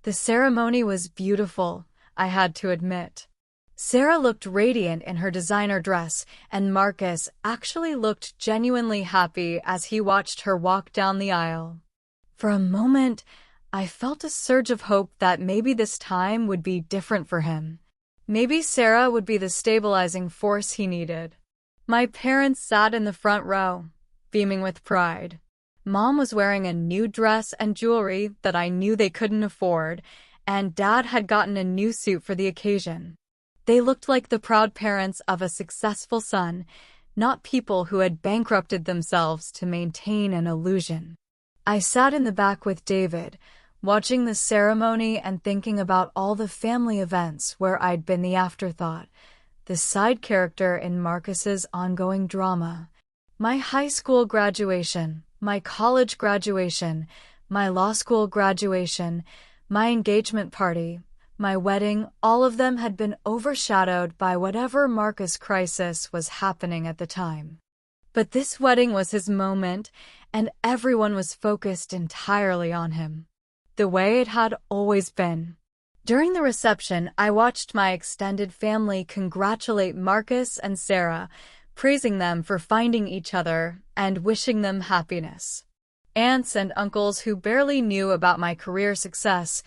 A: The ceremony was beautiful, I had to admit. Sarah looked radiant in her designer dress, and Marcus actually looked genuinely happy as he watched her walk down the aisle. For a moment, I felt a surge of hope that maybe this time would be different for him. Maybe Sarah would be the stabilizing force he needed. My parents sat in the front row, beaming with pride. Mom was wearing a new dress and jewelry that I knew they couldn't afford, and Dad had gotten a new suit for the occasion. They looked like the proud parents of a successful son, not people who had bankrupted themselves to maintain an illusion. I sat in the back with David, watching the ceremony and thinking about all the family events where I'd been the afterthought, the side character in Marcus's ongoing drama. My high school graduation, my college graduation, my law school graduation, my engagement party, my wedding, all of them had been overshadowed by whatever Marcus crisis was happening at the time. But this wedding was his moment, and everyone was focused entirely on him, the way it had always been. During the reception, I watched my extended family congratulate Marcus and Sarah, praising them for finding each other and wishing them happiness. Aunts and uncles who barely knew about my career success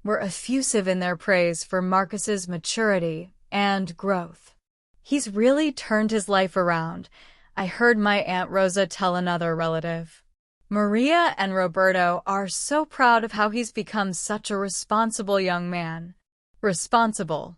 A: were effusive in their praise for Marcus's maturity and growth. "He's really turned his life around," I heard my Aunt Rosa tell another relative. "Maria and Roberto are so proud of how he's become such a responsible young man." Responsible.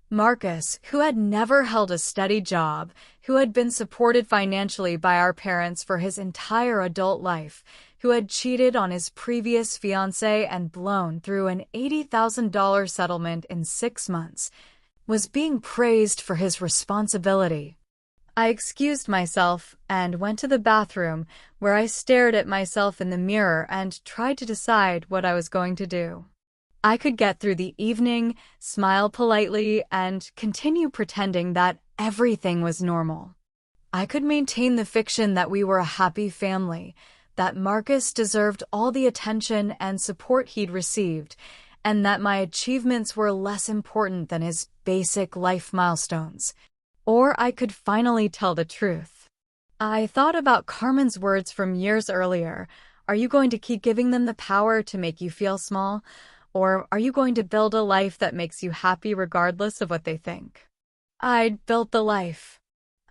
A: Marcus, who had never held a steady job, who had been supported financially by our parents for his entire adult life, who had cheated on his previous fiancée and blown through an $80,000 settlement in 6 months, was being praised for his responsibility. I excused myself and went to the bathroom, where I stared at myself in the mirror and tried to decide what I was going to do. I could get through the evening, smile politely, and continue pretending that everything was normal. I could maintain the fiction that we were a happy family, that Marcus deserved all the attention and support he'd received, and that my achievements were less important than his basic life milestones. Or I could finally tell the truth. I thought about Carmen's words from years earlier. Are you going to keep giving them the power to make you feel small? Or are you going to build a life that makes you happy regardless of what they think? I'd built the life.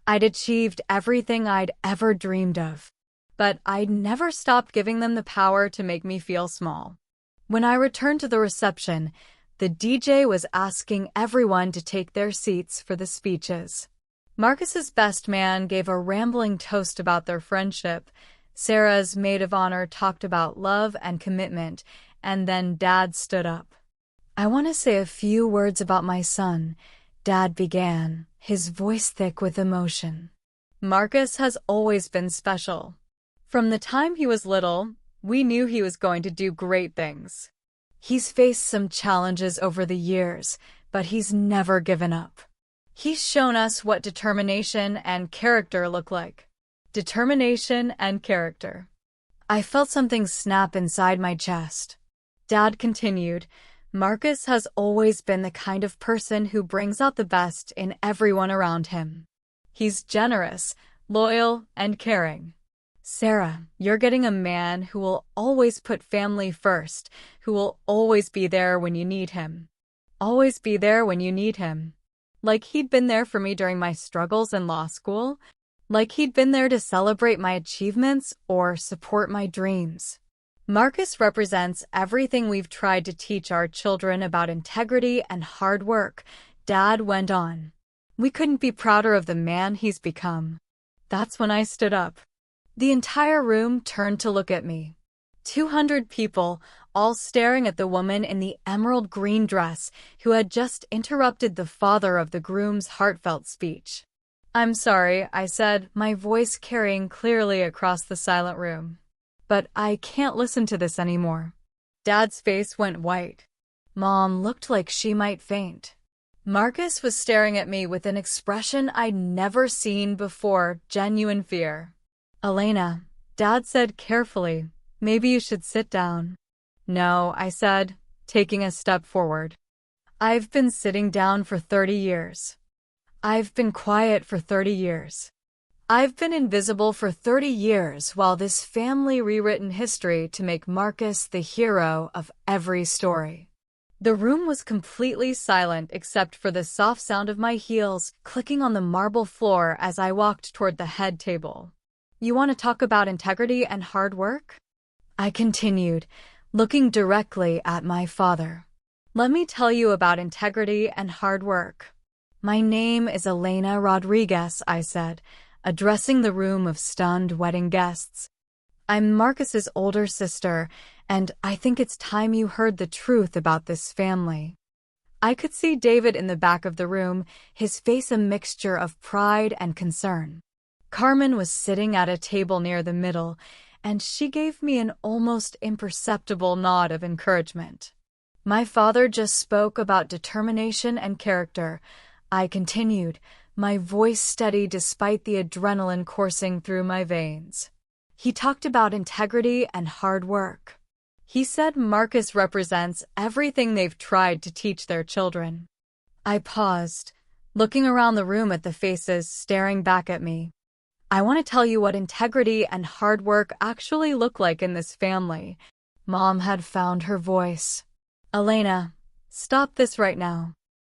A: I'd achieved everything I'd ever dreamed of. But I'd never stopped giving them the power to make me feel small. When I returned to the reception, the DJ was asking everyone to take their seats for the speeches. Marcus's best man gave a rambling toast about their friendship. Sarah's maid of honor talked about love and commitment, and then Dad stood up. I want to say a few words about my son, Dad began, his voice thick with emotion. Marcus has always been special. From the time he was little, we knew he was going to do great things. He's faced some challenges over the years, but he's never given up. He's shown us what determination and character look like. Determination and character. I felt something snap inside my chest. Dad continued, Marcus has always been the kind of person who brings out the best in everyone around him. He's generous, loyal, and caring. Sarah, you're getting a man who will always put family first, who will always be there when you need him. Always be there when you need him. Like he'd been there for me during my struggles in law school. Like he'd been there to celebrate my achievements or support my dreams. Marcus represents everything we've tried to teach our children about integrity and hard work, Dad went on. We couldn't be prouder of the man he's become. That's when I stood up. The entire room turned to look at me. 200 people, all staring at the woman in the emerald green dress who had just interrupted the father of the groom's heartfelt speech. I'm sorry, I said, my voice carrying clearly across the silent room. But I can't listen to this anymore. Dad's face went white. Mom looked like she might faint. Marcus was staring at me with an expression I'd never seen before, genuine fear. Elena, Dad said carefully, maybe you should sit down. No, I said, taking a step forward. I've been sitting down for 30 years. I've been quiet for 30 years. I've been invisible for 30 years while this family rewritten history to make Marcus the hero of every story. The room was completely silent except for the soft sound of my heels clicking on the marble floor as I walked toward the head table. You want to talk about integrity and hard work? I continued, looking directly at my father. Let me tell you about integrity and hard work. My name is Elena Rodriguez, I said, addressing the room of stunned wedding guests. I'm Marcus's older sister, and I think it's time you heard the truth about this family. I could see David in the back of the room, his face a mixture of pride and concern. Carmen was sitting at a table near the middle, and she gave me an almost imperceptible nod of encouragement. My father just spoke about determination and character. I continued, my voice steady despite the adrenaline coursing through my veins. He talked about integrity and hard work. He said Marcus represents everything they've tried to teach their children. I paused, looking around the room at the faces staring back at me. I want to tell you what integrity and hard work actually look like in this family. Mom had found her voice. Elena, stop this right now.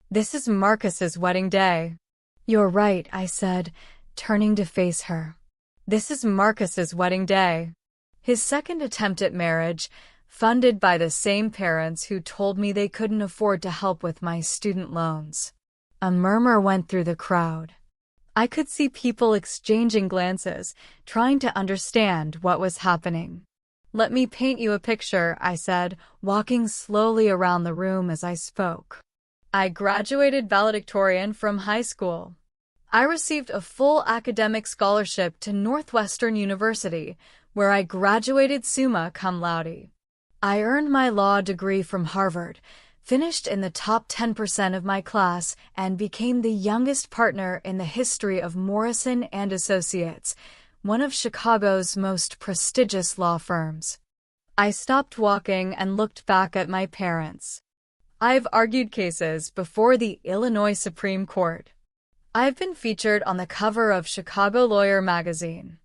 A: This is Marcus's wedding day. You're right, I said, turning to face her. This is Marcus's wedding day. His second attempt at marriage, funded by the same parents who told me they couldn't afford to help with my student loans. A murmur went through the crowd. I could see people exchanging glances, trying to understand what was happening. Let me paint you a picture, I said, walking slowly around the room as I spoke. I graduated valedictorian from high school. I received a full academic scholarship to Northwestern University, where I graduated summa cum laude. I earned my law degree from Harvard, finished in the top 10% of my class, and became the youngest partner in the history of Morrison & Associates, one of Chicago's most prestigious law firms. I stopped walking and looked back at my parents. I've argued cases before the Illinois Supreme Court. I've been featured on the cover of Chicago Lawyer magazine.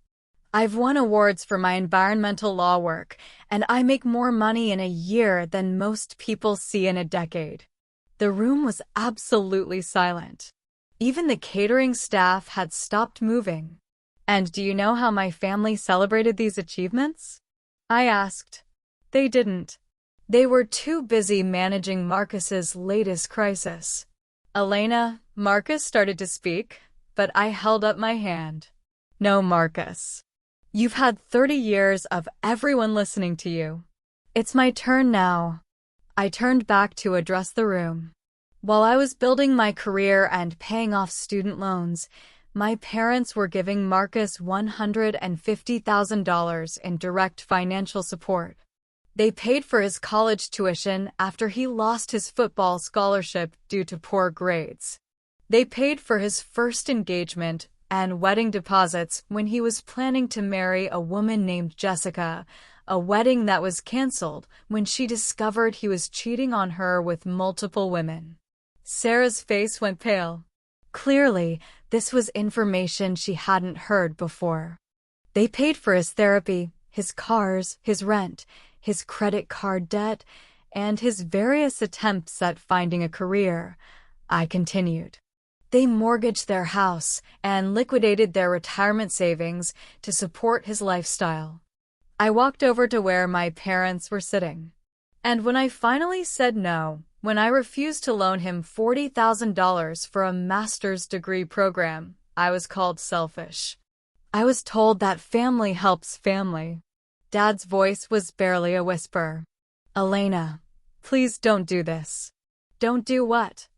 A: I've won awards for my environmental law work, and I make more money in a year than most people see in a decade. The room was absolutely silent. Even the catering staff had stopped moving. And do you know how my family celebrated these achievements? I asked. They didn't. They were too busy managing Marcus's latest crisis. Elena, Marcus started to speak, but I held up my hand. No, Marcus. You've had 30 years of everyone listening to you. It's my turn now. I turned back to address the room. While I was building my career and paying off student loans, my parents were giving Marcus $150,000 in direct financial support. They paid for his college tuition after he lost his football scholarship due to poor grades. They paid for his first engagement and wedding deposits when he was planning to marry a woman named Jessica, a wedding that was canceled when she discovered he was cheating on her with multiple women. Sarah's face went pale. Clearly, this was information she hadn't heard before. They paid for his therapy, his cars, his rent, his credit card debt, and his various attempts at finding a career. I continued. They mortgaged their house and liquidated their retirement savings to support his lifestyle. I walked over to where my parents were sitting. And when I finally said no, when I refused to loan him $40,000 for a master's degree program, I was called selfish. I was told that family helps family. Dad's voice was barely a whisper. Elena, please don't do this. Don't do what?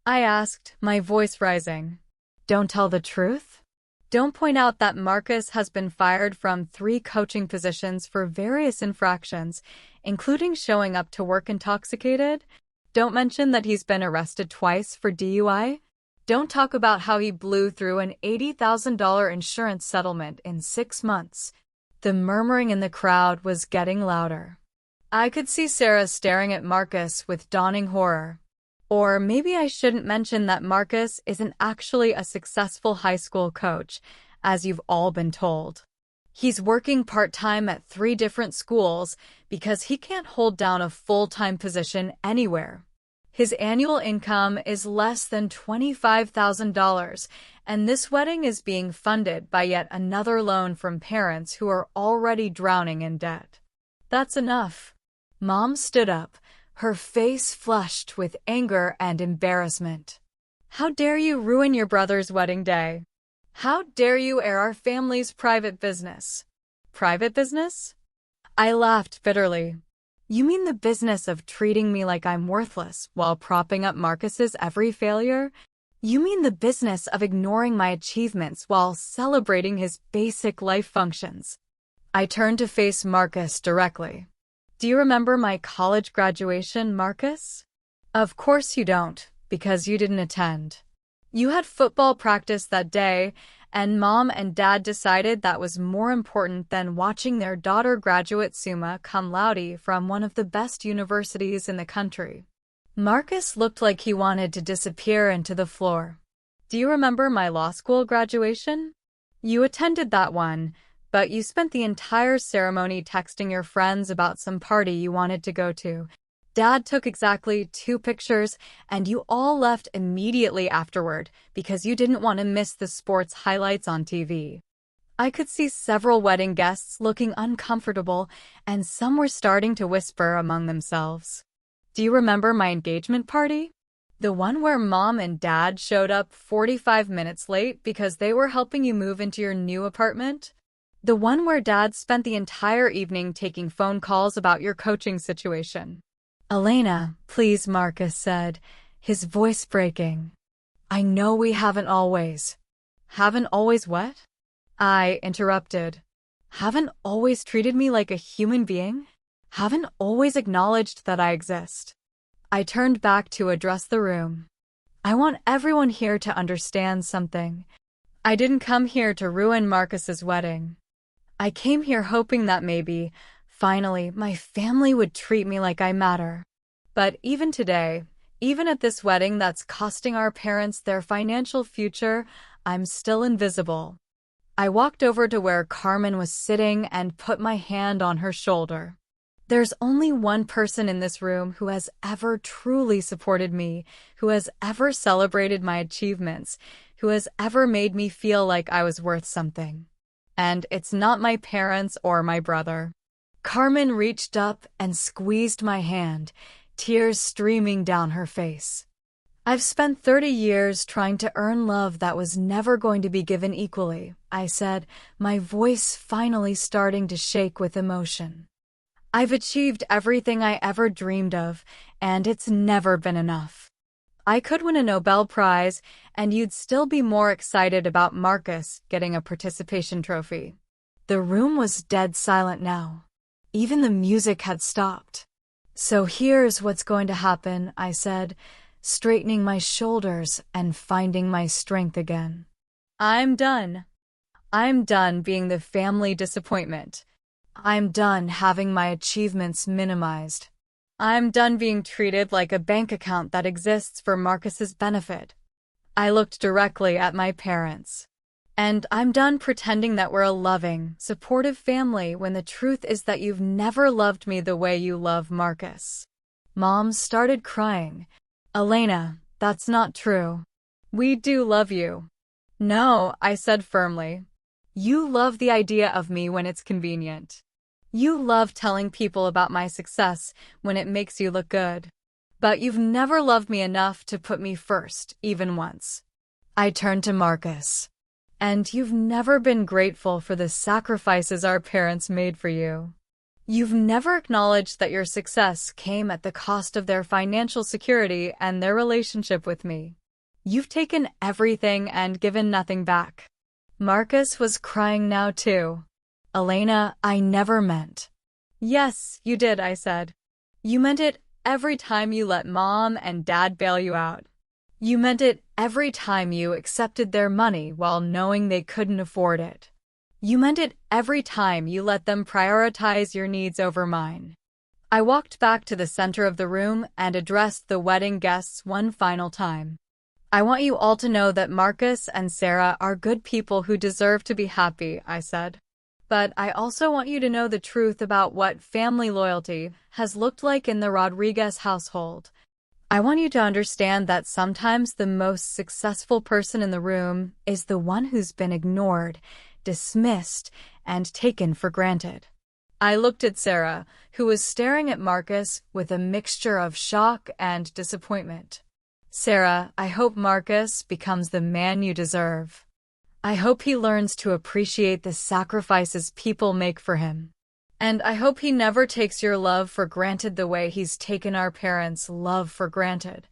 A: I asked, my voice rising. Don't tell the truth? Don't point out that Marcus has been fired from 3 coaching positions for various infractions, including showing up to work intoxicated? Don't mention that he's been arrested twice for DUI? Don't talk about how he blew through an $80,000 insurance settlement in 6 months. The murmuring in the crowd was getting louder. I could see Sarah staring at Marcus with dawning horror. Or maybe I shouldn't mention that Marcus isn't actually a successful high school coach, as you've all been told. He's working part-time at 3 different schools because he can't hold down a full-time position anywhere. His annual income is less than $25,000, and this wedding is being funded by yet another loan from parents who are already drowning in debt. That's enough. Mom stood up, her face flushed with anger and embarrassment. How dare you ruin your brother's wedding day? How dare you air our family's private business? Private business? I laughed bitterly. You mean the business of treating me like I'm worthless while propping up Marcus's every failure? You mean the business of ignoring my achievements while celebrating his basic life functions? I turned to face Marcus directly. Do you remember my college graduation, Marcus? Of course you don't, because you didn't attend. You had football practice that day, and Mom and Dad decided that was more important than watching their daughter graduate summa cum laude from one of the best universities in the country. Marcus looked like he wanted to disappear into the floor. Do you remember my law school graduation? You attended that one, but you spent the entire ceremony texting your friends about some party you wanted to go to. Dad took exactly 2 pictures, and you all left immediately afterward because you didn't want to miss the sports highlights on TV. I could see several wedding guests looking uncomfortable, and some were starting to whisper among themselves. Do you remember my engagement party? The one where Mom and Dad showed up 45 minutes late because they were helping you move into your new apartment? The one where Dad spent the entire evening taking phone calls about your coaching situation. Elena, please, Marcus said, his voice breaking. I know we haven't always. Haven't always what? I interrupted. Haven't always treated me like a human being? Haven't always acknowledged that I exist. I turned back to address the room. I want everyone here to understand something. I didn't come here to ruin Marcus's wedding. I came here hoping that maybe, finally, my family would treat me like I matter. But even today, even at this wedding that's costing our parents their financial future, I'm still invisible. I walked over to where Carmen was sitting and put my hand on her shoulder. There's only one person in this room who has ever truly supported me, who has ever celebrated my achievements, who has ever made me feel like I was worth something. And it's not my parents or my brother. Carmen reached up and squeezed my hand, tears streaming down her face. I've spent 30 years trying to earn love that was never going to be given equally, I said, my voice finally starting to shake with emotion. I've achieved everything I ever dreamed of, and it's never been enough. I could win a Nobel Prize, and you'd still be more excited about Marcus getting a participation trophy. The room was dead silent now. Even the music had stopped. So here's what's going to happen, I said, straightening my shoulders and finding my strength again. I'm done. I'm done being the family disappointment. I'm done having my achievements minimized. I'm done being treated like a bank account that exists for Marcus's benefit. I looked directly at my parents. And I'm done pretending that we're a loving, supportive family when the truth is that you've never loved me the way you love Marcus. Mom started crying. Elena, that's not true. We do love you. No, I said firmly. You love the idea of me when it's convenient. You love telling people about my success when it makes you look good. But you've never loved me enough to put me first, even once. I turned to Marcus. And you've never been grateful for the sacrifices our parents made for you. You've never acknowledged that your success came at the cost of their financial security and their relationship with me. You've taken everything and given nothing back. Marcus was crying now too. Elena, I never meant. Yes, you did, I said. You meant it every time you let Mom and Dad bail you out. You meant it every time you accepted their money while knowing they couldn't afford it. You meant it every time you let them prioritize your needs over mine. I walked back to the center of the room and addressed the wedding guests one final time. I want you all to know that Marcus and Sarah are good people who deserve to be happy, I said. But I also want you to know the truth about what family loyalty has looked like in the Rodriguez household. I want you to understand that sometimes the most successful person in the room is the one who's been ignored, dismissed, and taken for granted. I looked at Sarah, who was staring at Marcus with a mixture of shock and disappointment. Sarah, I hope Marcus becomes the man you deserve. I hope he learns to appreciate the sacrifices people make for him. And I hope he never takes your love for granted the way he's taken our parents' love for granted.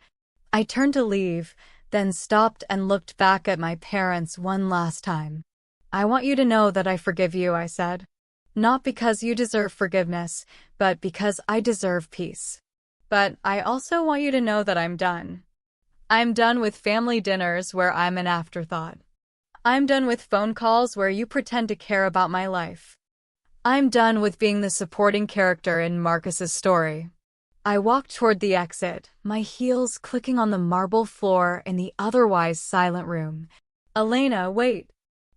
A: I turned to leave, then stopped and looked back at my parents one last time. I want you to know that I forgive you, I said. Not because you deserve forgiveness, but because I deserve peace. But I also want you to know that I'm done. I'm done with family dinners where I'm an afterthought. I'm done with phone calls where you pretend to care about my life. I'm done with being the supporting character in Marcus's story. I walked toward the exit, my heels clicking on the marble floor in the otherwise silent room. Elena, wait.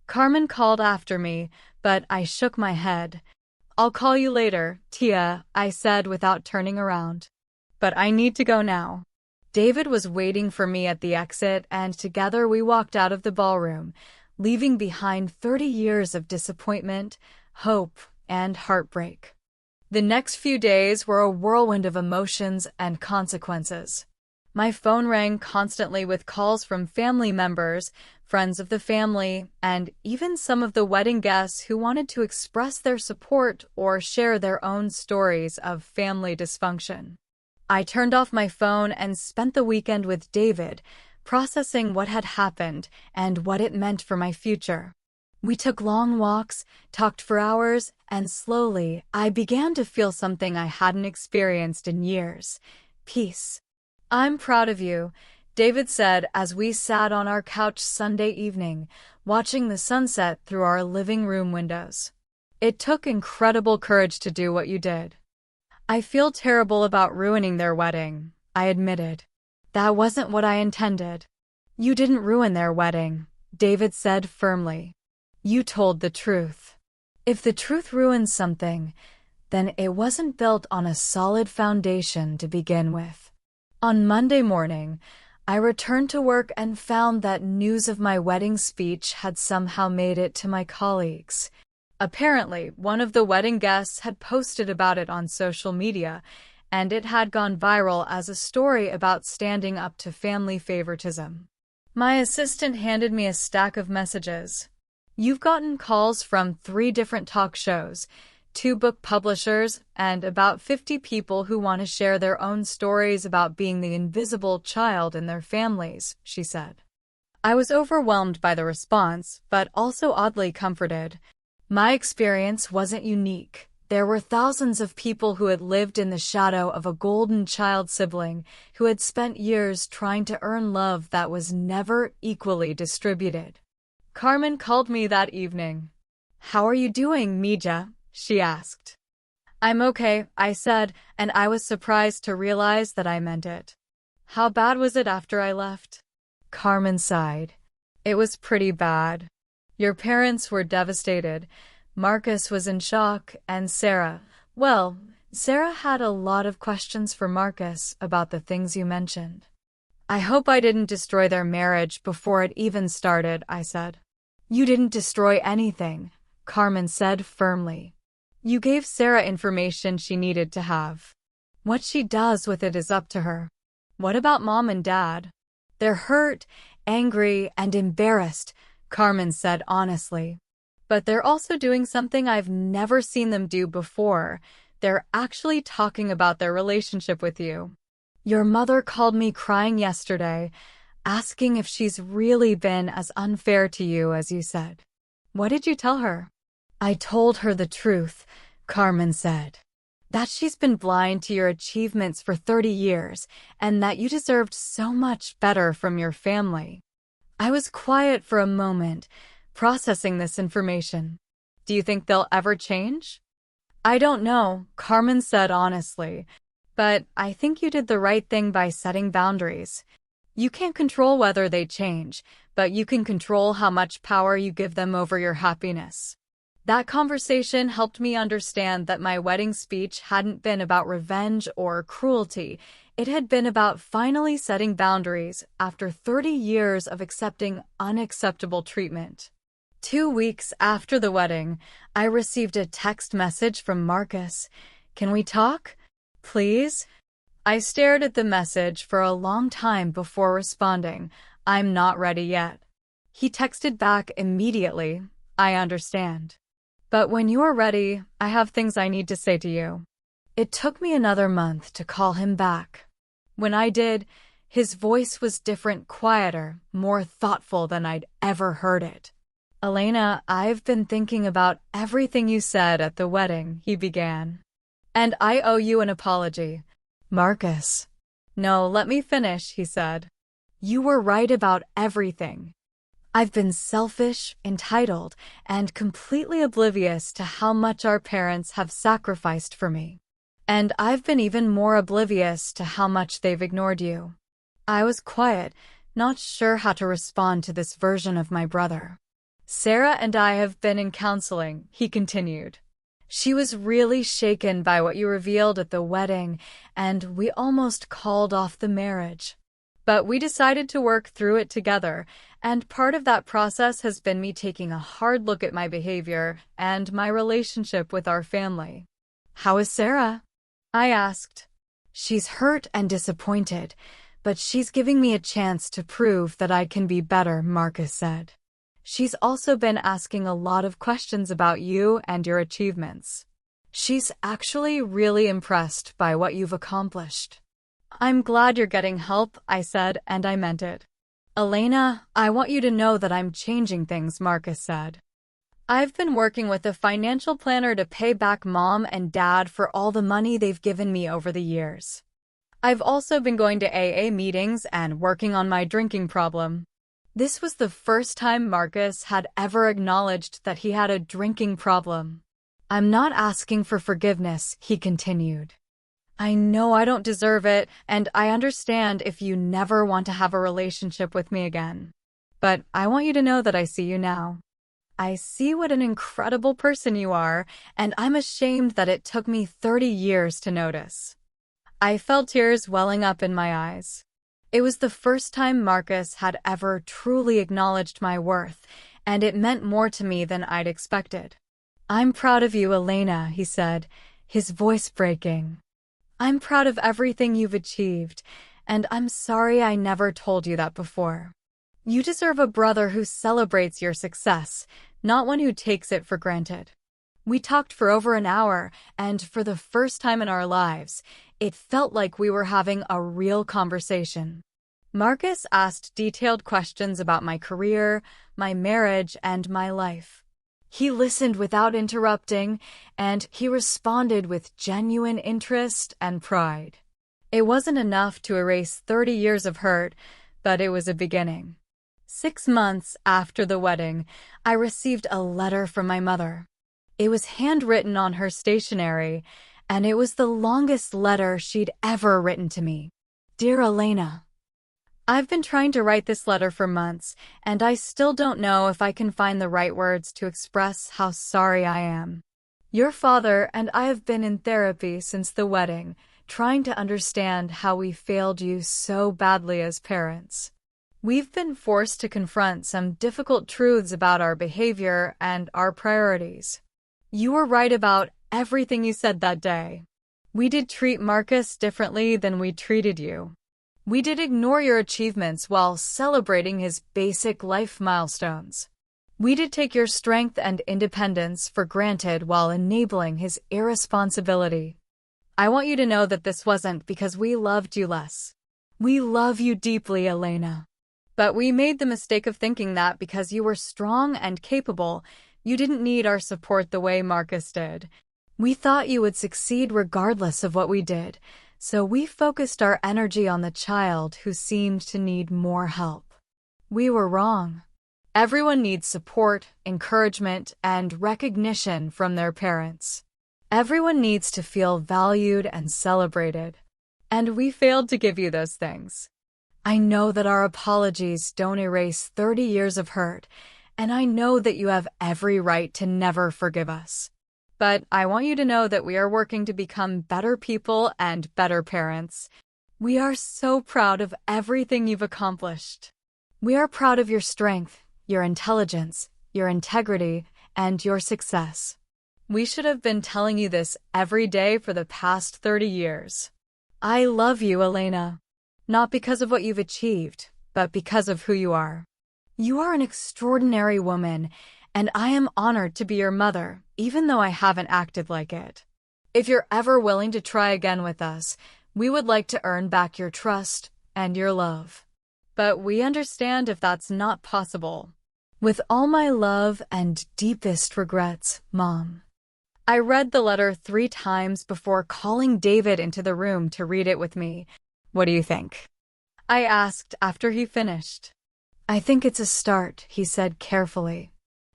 A: Carmen called after me, but I shook my head. I'll call you later, Tia, I said without turning around. But I need to go now. David was waiting for me at the exit, and together we walked out of the ballroom, leaving behind 30 years of disappointment, hope, and heartbreak. The next few days were a whirlwind of emotions and consequences. My phone rang constantly with calls from family members, friends of the family, and even some of the wedding guests who wanted to express their support or share their own stories of family dysfunction. I turned off my phone and spent the weekend with David, processing what had happened and what it meant for my future. We took long walks, talked for hours, and slowly I began to feel something I hadn't experienced in years: peace. I'm proud of you, David said as we sat on our couch Sunday evening, watching the sunset through our living room windows. It took incredible courage to do what you did. I feel terrible about ruining their wedding, I admitted. That wasn't what I intended. You didn't ruin their wedding, David said firmly. You told the truth. If the truth ruins something, then it wasn't built on a solid foundation to begin with. On Monday morning, I returned to work and found that news of my wedding speech had somehow made it to my colleagues. Apparently, one of the wedding guests had posted about it on social media, and it had gone viral as a story about standing up to family favoritism. My assistant handed me a stack of messages. You've gotten calls from 3 different talk shows, 2 book publishers, and about 50 people who want to share their own stories about being the invisible child in their families, she said. I was overwhelmed by the response, but also oddly comforted. My experience wasn't unique. There were thousands of people who had lived in the shadow of a golden child sibling who had spent years trying to earn love that was never equally distributed. Carmen called me that evening. "How are you doing, Mija?" she asked. "I'm okay," I said, and I was surprised to realize that I meant it. "How bad was it after I left?" Carmen sighed. "It was pretty bad. Your parents were devastated. Marcus was in shock, and Sarah had a lot of questions for Marcus about the things you mentioned." "I hope I didn't destroy their marriage before it even started," I said. "You didn't destroy anything," Carmen said firmly. "You gave Sarah information she needed to have. What she does with it is up to her." "What about Mom and Dad?" "They're hurt, angry, and embarrassed," Carmen said honestly. "But they're also doing something I've never seen them do before. They're actually talking about their relationship with you. Your mother called me crying yesterday, asking if she's really been as unfair to you as you said." "What did you tell her?" "I told her the truth," Carmen said. "That she's been blind to your achievements for 30 years, and that you deserved so much better from your family." I was quiet for a moment, processing this information. "Do you think they'll ever change?" "I don't know," Carmen said honestly, "but I think you did the right thing by setting boundaries. You can't control whether they change, but you can control how much power you give them over your happiness." That conversation helped me understand that my wedding speech hadn't been about revenge or cruelty. It had been about finally setting boundaries after 30 years of accepting unacceptable treatment. 2 weeks after the wedding, I received a text message from Marcus. "Can we talk? Please?" I stared at the message for a long time before responding. "I'm not ready yet." He texted back immediately. "I understand. But when you're ready, I have things I need to say to you." It took me another month to call him back. When I did, his voice was different, quieter, more thoughtful than I'd ever heard it. "Elena, I've been thinking about everything you said at the wedding," he began. "And I owe you an apology." "Marcus." "No, let me finish," he said. "You were right about everything. I've been selfish, entitled, and completely oblivious to how much our parents have sacrificed for me. And I've been even more oblivious to how much they've ignored you." I was quiet, not sure how to respond to this version of my brother. "Sarah and I have been in counseling," he continued. "She was really shaken by what you revealed at the wedding, and we almost called off the marriage. But we decided to work through it together, and part of that process has been me taking a hard look at my behavior and my relationship with our family." "How is Sarah?" I asked. "She's hurt and disappointed, but she's giving me a chance to prove that I can be better," Marcus said. "She's also been asking a lot of questions about you and your achievements. She's actually really impressed by what you've accomplished." "I'm glad you're getting help," I said, and I meant it. "Elena, I want you to know that I'm changing things," Marcus said. "I've been working with a financial planner to pay back Mom and Dad for all the money they've given me over the years. I've also been going to AA meetings and working on my drinking problem." This was the first time Marcus had ever acknowledged that he had a drinking problem. "I'm not asking for forgiveness," he continued. "I know I don't deserve it, and I understand if you never want to have a relationship with me again. But I want you to know that I see you now. I see what an incredible person you are, and I'm ashamed that it took me 30 years to notice." I felt tears welling up in my eyes. It was the first time Marcus had ever truly acknowledged my worth, and it meant more to me than I'd expected. "I'm proud of you, Elena," he said, his voice breaking. "I'm proud of everything you've achieved, and I'm sorry I never told you that before. You deserve a brother who celebrates your success, not one who takes it for granted." We talked for over an hour, and for the first time in our lives, it felt like we were having a real conversation. Marcus asked detailed questions about my career, my marriage, and my life. He listened without interrupting, and he responded with genuine interest and pride. It wasn't enough to erase 30 years of hurt, but it was a beginning. 6 months after the wedding, I received a letter from my mother. It was handwritten on her stationery, and it was the longest letter she'd ever written to me. Dear Elena, I've been trying to write this letter for months, and I still don't know if I can find the right words to express how sorry I am. Your father and I have been in therapy since the wedding, trying to understand how we failed you so badly as parents. We've been forced to confront some difficult truths about our behavior and our priorities. You were right about everything you said that day. We did treat Marcus differently than we treated you. We did ignore your achievements while celebrating his basic life milestones. We did take your strength and independence for granted while enabling his irresponsibility. I want you to know that this wasn't because we loved you less. We love you deeply, Elena. But we made the mistake of thinking that because you were strong and capable, you didn't need our support the way Marcus did. We thought you would succeed regardless of what we did, so we focused our energy on the child who seemed to need more help. We were wrong. Everyone needs support, encouragement, and recognition from their parents. Everyone needs to feel valued and celebrated. And we failed to give you those things. I know that our apologies don't erase 30 years of hurt, and I know that you have every right to never forgive us. But I want you to know that we are working to become better people and better parents. We are so proud of everything you've accomplished. We are proud of your strength, your intelligence, your integrity, and your success. We should have been telling you this every day for the past 30 years. I love you, Elena. Not because of what you've achieved, but because of who you are. You are an extraordinary woman, and I am honored to be your mother, even though I haven't acted like it. If you're ever willing to try again with us, we would like to earn back your trust and your love. But we understand if that's not possible. With all my love and deepest regrets, Mom. I read the letter 3 times before calling David into the room to read it with me. What do you think? I asked after he finished. I think it's a start, he said carefully.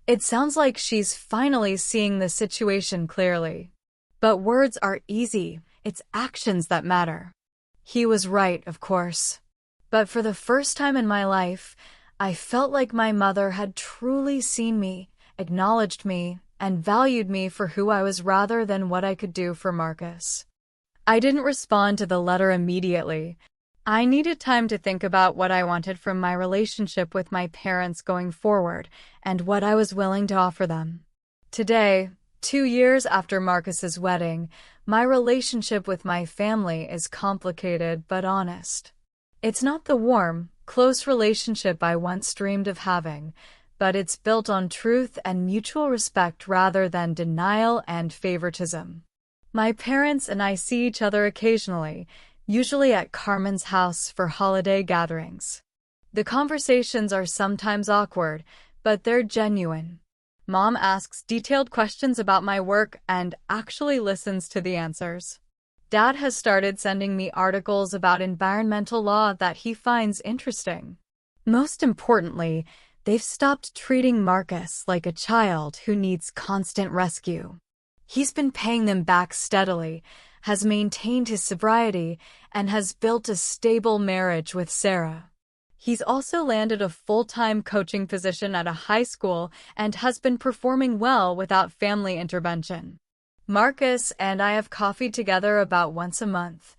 A: It sounds like she's finally seeing the situation clearly. But words are easy, it's actions that matter. He was right, of course. But for the first time in my life, I felt like my mother had truly seen me, acknowledged me, and valued me for who I was rather than what I could do for Marcus. I didn't respond to the letter immediately. I needed time to think about what I wanted from my relationship with my parents going forward and what I was willing to offer them. Today, 2 years after Marcus's wedding, my relationship with my family is complicated but honest. It's not the warm, close relationship I once dreamed of having, but it's built on truth and mutual respect rather than denial and favoritism. My parents and I see each other occasionally, usually at Carmen's house for holiday gatherings. The conversations are sometimes awkward, but they're genuine. Mom asks detailed questions about my work and actually listens to the answers. Dad has started sending me articles about environmental law that he finds interesting. Most importantly, they've stopped treating Marcus like a child who needs constant rescue. He's been paying them back steadily, has maintained his sobriety, and has built a stable marriage with Sarah. He's also landed a full-time coaching position at a high school and has been performing well without family intervention. Marcus and I have coffee together about once a month.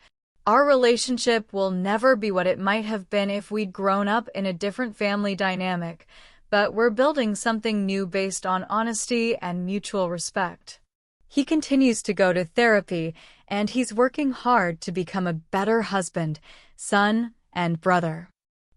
A: Our relationship will never be what it might have been if we'd grown up in a different family dynamic, but we're building something new based on honesty and mutual respect. He continues to go to therapy, and he's working hard to become a better husband, son, and brother.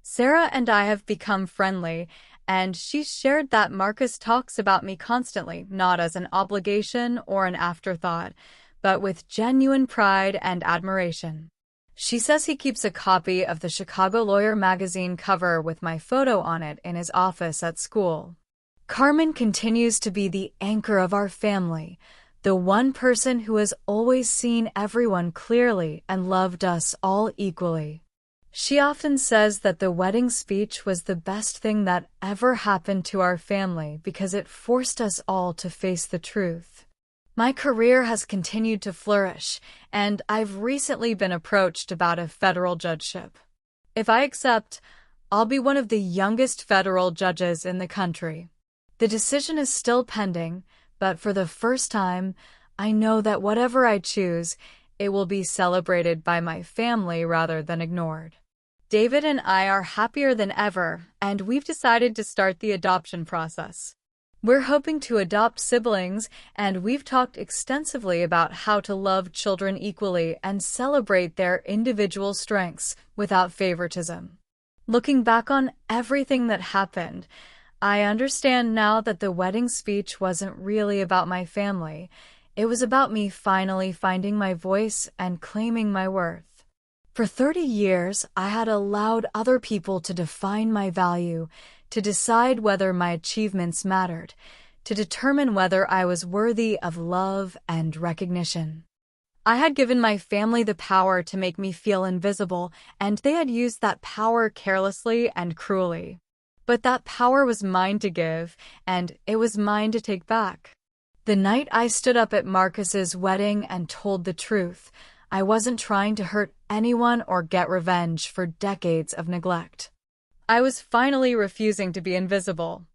A: Sarah and I have become friendly, and she shared that Marcus talks about me constantly, not as an obligation or an afterthought, but with genuine pride and admiration. She says he keeps a copy of the Chicago Lawyer magazine cover with my photo on it in his office at school. Carmen continues to be the anchor of our family, the one person who has always seen everyone clearly and loved us all equally. She often says that the wedding speech was the best thing that ever happened to our family because it forced us all to face the truth. My career has continued to flourish, and I've recently been approached about a federal judgeship. If I accept, I'll be one of the youngest federal judges in the country. The decision is still pending, but for the first time, I know that whatever I choose, it will be celebrated by my family rather than ignored. David and I are happier than ever, and we've decided to start the adoption process. We're hoping to adopt siblings, and we've talked extensively about how to love children equally and celebrate their individual strengths without favoritism. Looking back on everything that happened, I understand now that the wedding speech wasn't really about my family. It was about me finally finding my voice and claiming my worth. For 30 years, I had allowed other people to define my value, to decide whether my achievements mattered, to determine whether I was worthy of love and recognition. I had given my family the power to make me feel invisible, and they had used that power carelessly and cruelly. But that power was mine to give, and it was mine to take back. The night I stood up at Marcus's wedding and told the truth, I wasn't trying to hurt anyone or get revenge for decades of neglect. I was finally refusing to be invisible.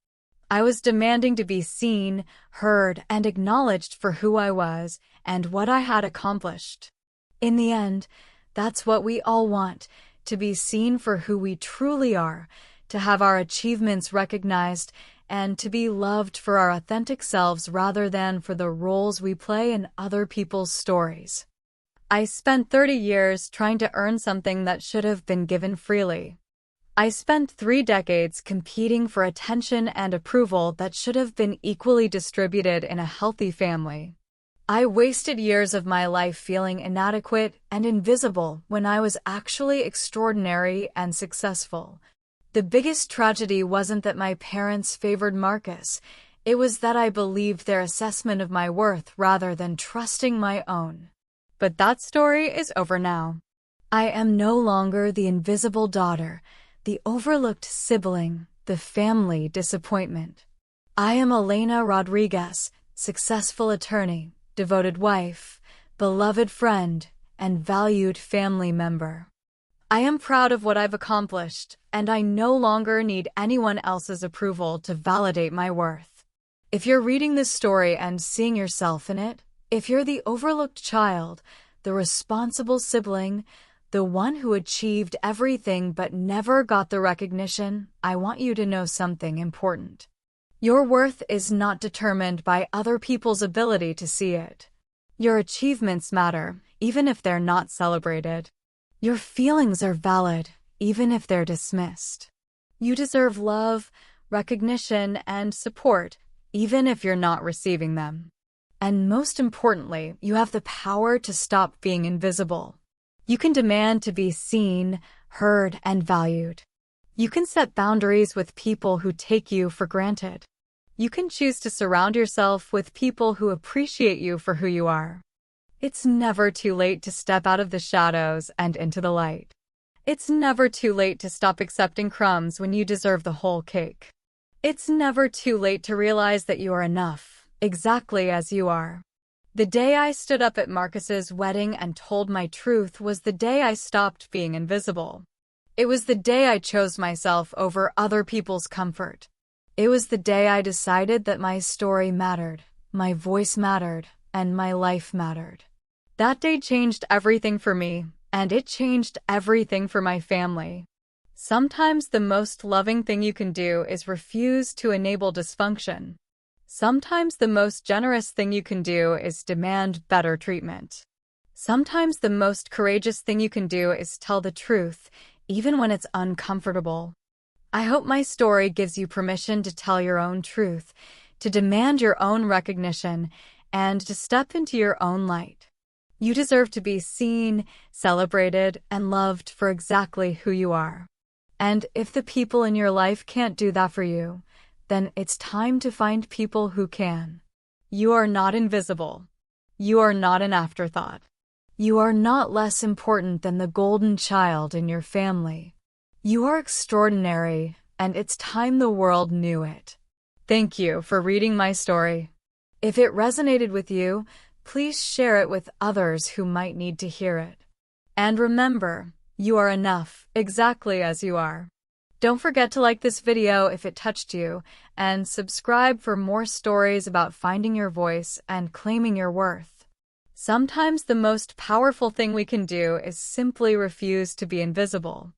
A: I was demanding to be seen, heard, and acknowledged for who I was and what I had accomplished. In the end, that's what we all want, to be seen for who we truly are, to have our achievements recognized, and to be loved for our authentic selves rather than for the roles we play in other people's stories. I spent 30 years trying to earn something that should have been given freely. I spent 3 decades competing for attention and approval that should have been equally distributed in a healthy family. I wasted years of my life feeling inadequate and invisible when I was actually extraordinary and successful. The biggest tragedy wasn't that my parents favored Marcus. It was that I believed their assessment of my worth rather than trusting my own. But that story is over now. I am no longer the invisible daughter, the overlooked sibling, the family disappointment. I am Elena Rodriguez, successful attorney, devoted wife, beloved friend, and valued family member. I am proud of what I've accomplished, and I no longer need anyone else's approval to validate my worth. If you're reading this story and seeing yourself in it, if you're the overlooked child, the responsible sibling, the one who achieved everything but never got the recognition, I want you to know something important. Your worth is not determined by other people's ability to see it. Your achievements matter, even if they're not celebrated. Your feelings are valid, even if they're dismissed. You deserve love, recognition, and support, even if you're not receiving them. And most importantly, you have the power to stop being invisible. You can demand to be seen, heard, and valued. You can set boundaries with people who take you for granted. You can choose to surround yourself with people who appreciate you for who you are. It's never too late to step out of the shadows and into the light. It's never too late to stop accepting crumbs when you deserve the whole cake. It's never too late to realize that you are enough, exactly as you are. The day I stood up at Marcus's wedding and told my truth was the day I stopped being invisible. It was the day I chose myself over other people's comfort. It was the day I decided that my story mattered, my voice mattered, and my life mattered. That day changed everything for me, and it changed everything for my family. Sometimes the most loving thing you can do is refuse to enable dysfunction. Sometimes the most generous thing you can do is demand better treatment. Sometimes the most courageous thing you can do is tell the truth, even when it's uncomfortable. I hope my story gives you permission to tell your own truth, to demand your own recognition, and to step into your own light. You deserve to be seen, celebrated, and loved for exactly who you are. And if the people in your life can't do that for you, then it's time to find people who can. You are not invisible. You are not an afterthought. You are not less important than the golden child in your family. You are extraordinary, and it's time the world knew it. Thank you for reading my story. If it resonated with you, please share it with others who might need to hear it. And remember, you are enough, exactly as you are. Don't forget to like this video if it touched you, and subscribe for more stories about finding your voice and claiming your worth. Sometimes the most powerful thing we can do is simply refuse to be invisible.